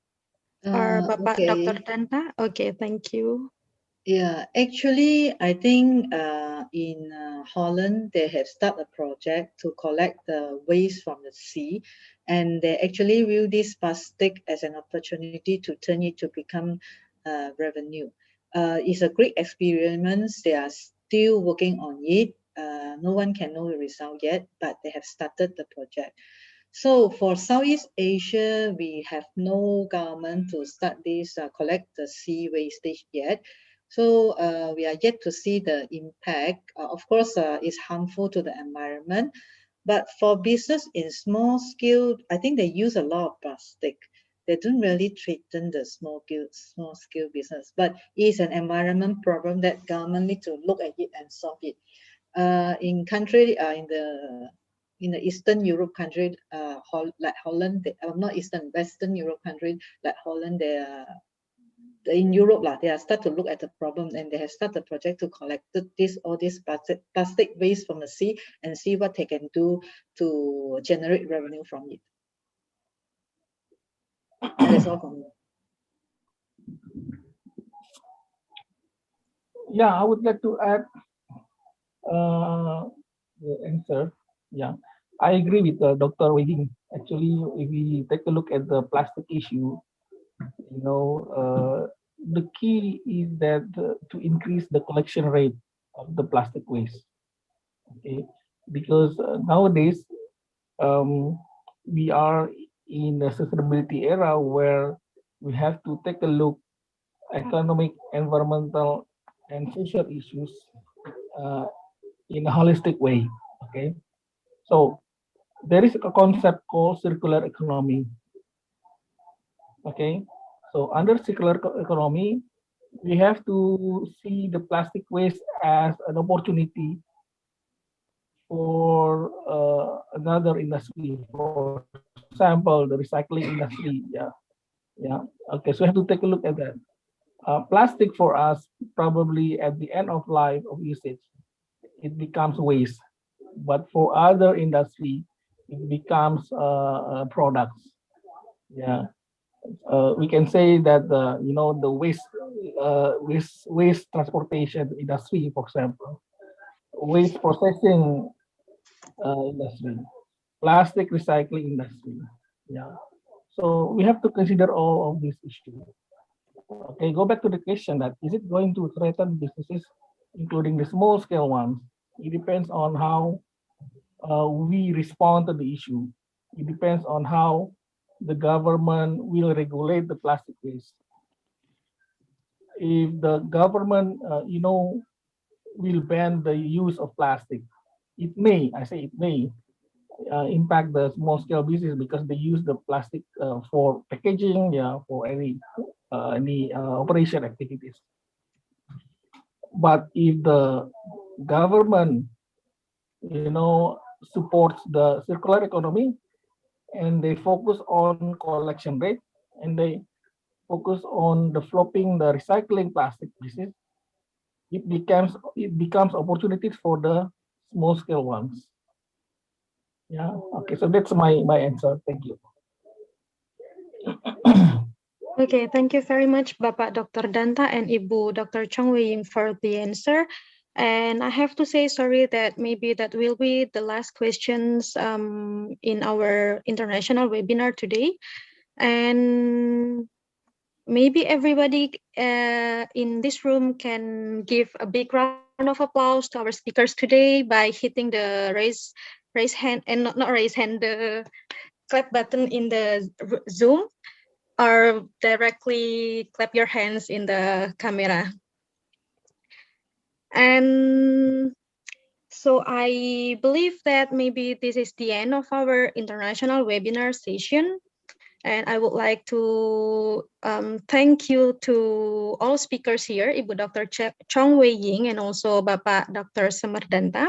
or Bapak Dr. Danta. Okay, thank you. Yeah, actually, I think in Holland, they have started a project to collect the waste from the sea, and they actually view this plastic as an opportunity to turn it to become revenue. It's a great experiment. They are still working on it. No one can know the result yet, but they have started the project. So for Southeast Asia, we have no government to start this collect the sea wastage yet. So we are yet to see the impact. Of course, it's harmful to the environment, but for business in small scale, I think they use a lot of plastic. They don't really threaten the small scale business, but it's an environment problem that government need to look at it and solve it. In country in the Eastern Europe country, like Holland, not Eastern, Western Europe country like Holland, they are in Europe they are start to look at the problem, and they have started a project to collect all this plastic waste from the sea and see what they can do to generate revenue from it. That is all from me. Yeah, I would like to add the answer. Yeah, I agree with Dr. Wei. Actually, if we take a look at the plastic issue, the key is that to increase the collection rate of the plastic waste. Okay, because nowadays we are in a sustainability era where we have to take a look economic, environmental, and social issues in a holistic way. Okay, so there is a concept called circular economy. Okay, so under circular economy, we have to see the plastic waste as an opportunity for another industry. For example, the recycling industry. Yeah. Okay, so we have to take a look at that. Plastic for us, probably at the end of life of usage, it becomes waste. But for other industry, it becomes products. Yeah. We can say that the waste transportation industry, for example, waste processing industry, plastic recycling industry. Yeah. So we have to consider all of these issues. Okay, go back to the question that is it going to threaten businesses, including the small scale ones? It depends on how we respond to the issue. It depends on how the government will regulate the plastic waste. If the government, will ban the use of plastic, it may, I say it may, impact the small scale business because they use the plastic for packaging, for any operation activities. But if the government, supports the circular economy and they focus on collection rate and they focus on developing the recycling plastic business, it becomes opportunities for the small scale ones. Yeah. Okay. So that's my answer. Thank you. Okay, thank you very much, Bapak Dr. Danta and Ibu Dr. Chong Wei Ying for the answer. And I have to say sorry that maybe that will be the last questions in our international webinar today. And maybe everybody in this room can give a big round of applause to our speakers today by hitting the raise hand, and not raise hand, the clap button in the Zoom, or directly clap your hands in the camera. And So I believe that maybe this is the end of our international webinar session. And I would like to thank you to all speakers here, Ibu Dr. Chong Wei Ying and also Bapak Dr. Semerdanta,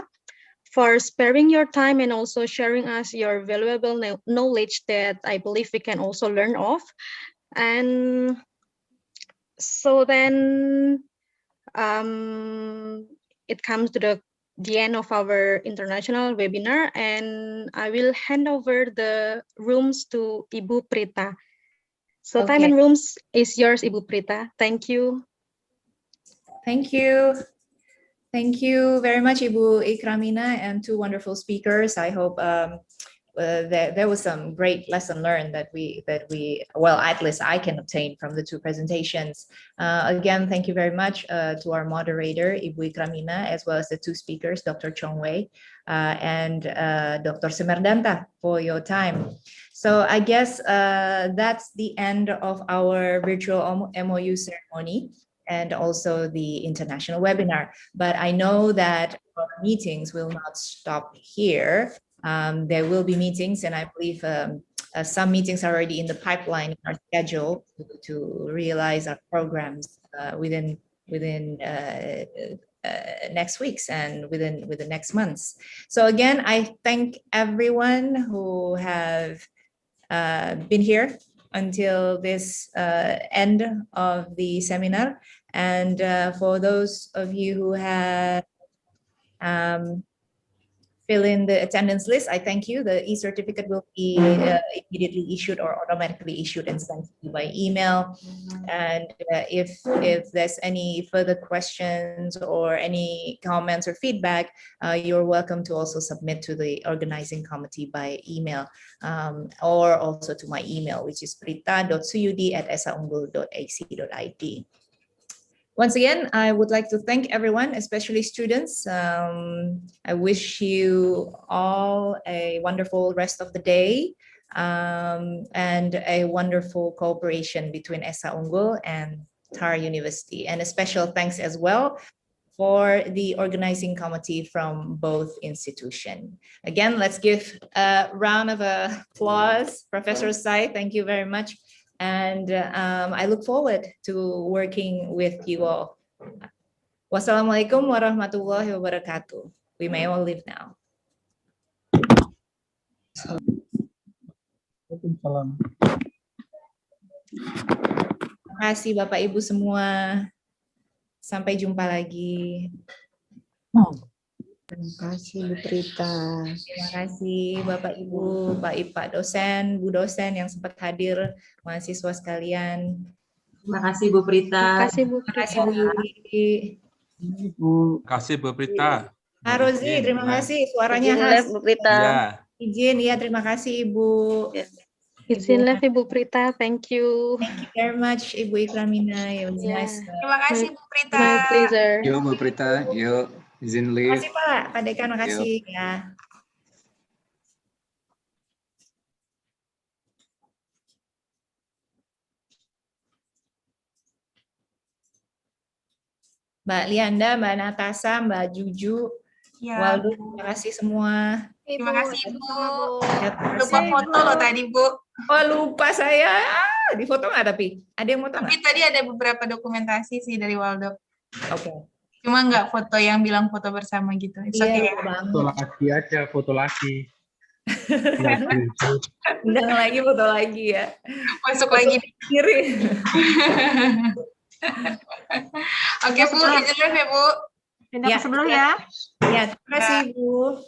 for sparing your time and also sharing us your valuable knowledge that I believe we can also learn of. And so then it comes to the end of our international webinar, and I will hand over the rooms to Ibu Prita. So time and rooms is yours, Ibu Prita. Thank you. Thank you. Thank you very much, Ibu Ikramina, and two wonderful speakers. I hope there was some great lesson learned that we, well, at least I can obtain from the two presentations. Again, thank you very much to our moderator, Ibu Ikramina, as well as the two speakers, Dr. Chong Wei and Dr. Semerdanta, for your time. So I guess that's the end of our virtual MoU ceremony and also the international webinar. But I know that our meetings will not stop here. There will be meetings, and I believe some meetings are already in the pipeline in our schedule to realize our programs within next weeks and within the next months. So again, I thank everyone who have been here until this end of the seminar. And for those of you who have fill in the attendance list, I thank you. The e-certificate will be immediately issued or automatically issued and sent to you by email. And if there's any further questions or any comments or feedback, you're welcome to also submit to the organizing committee by email or also to my email, which is prita.suyudi@esaunggul.ac.id. Once again, I would like to thank everyone, especially students. I wish you all a wonderful rest of the day and a wonderful cooperation between Esa Unggul and TAR University. And a special thanks as well for the organizing committee from both institutions. Again, let's give a round of applause. Professor Sai, thank you very much. And I look forward to working with you all. Wassalamualaikum warahmatullahi wabarakatuh. We may all leave now. Waalaikumsalam. Terima kasih Bapak Ibu semua. Sampai jumpa lagi. Terima kasih Bu Prita. Terima kasih Bapak Ibu, Pak dosen, Bu dosen yang sempat hadir, mahasiswa sekalian. Terima kasih Bu Prita. Terima kasih Bu Prita. Terima kasih Bu Yudi. Terima kasih Bu Prita. Pak Rozi, terima kasih. Suaranya Izin khas. live Bu Prita. Ya. Izin, ya terima kasih Ibu. Izin live Ibu Prita, thank you. Thank you very much Ibu Ikramina. It was nice. Terima kasih Bu Prita. My pleasure. Yuk Bu Prita, yuk izin Terima live. kasih Pak Dekan, makasih ya. Mbak Lianda, Mbak Natasha, Mbak Juju, Waldo, terima kasih semua. Terima kasih Ibu. Lupa foto loh tadi Bu. Oh lupa saya. Di foto nggak tapi? Ada yang foto nggak? Tapi tadi ada beberapa dokumentasi sih dari Waldo. Oke. Cuma nggak foto yang bilang foto bersama gitu. It's okay ya. Foto lagi aja, foto lagi. Undang lagi, foto lagi ya. Masuk lagi. Kiri. Oke Bu, izin live ya Bu. Pindah ke sebelum ya. Ya, terima kasih Bu.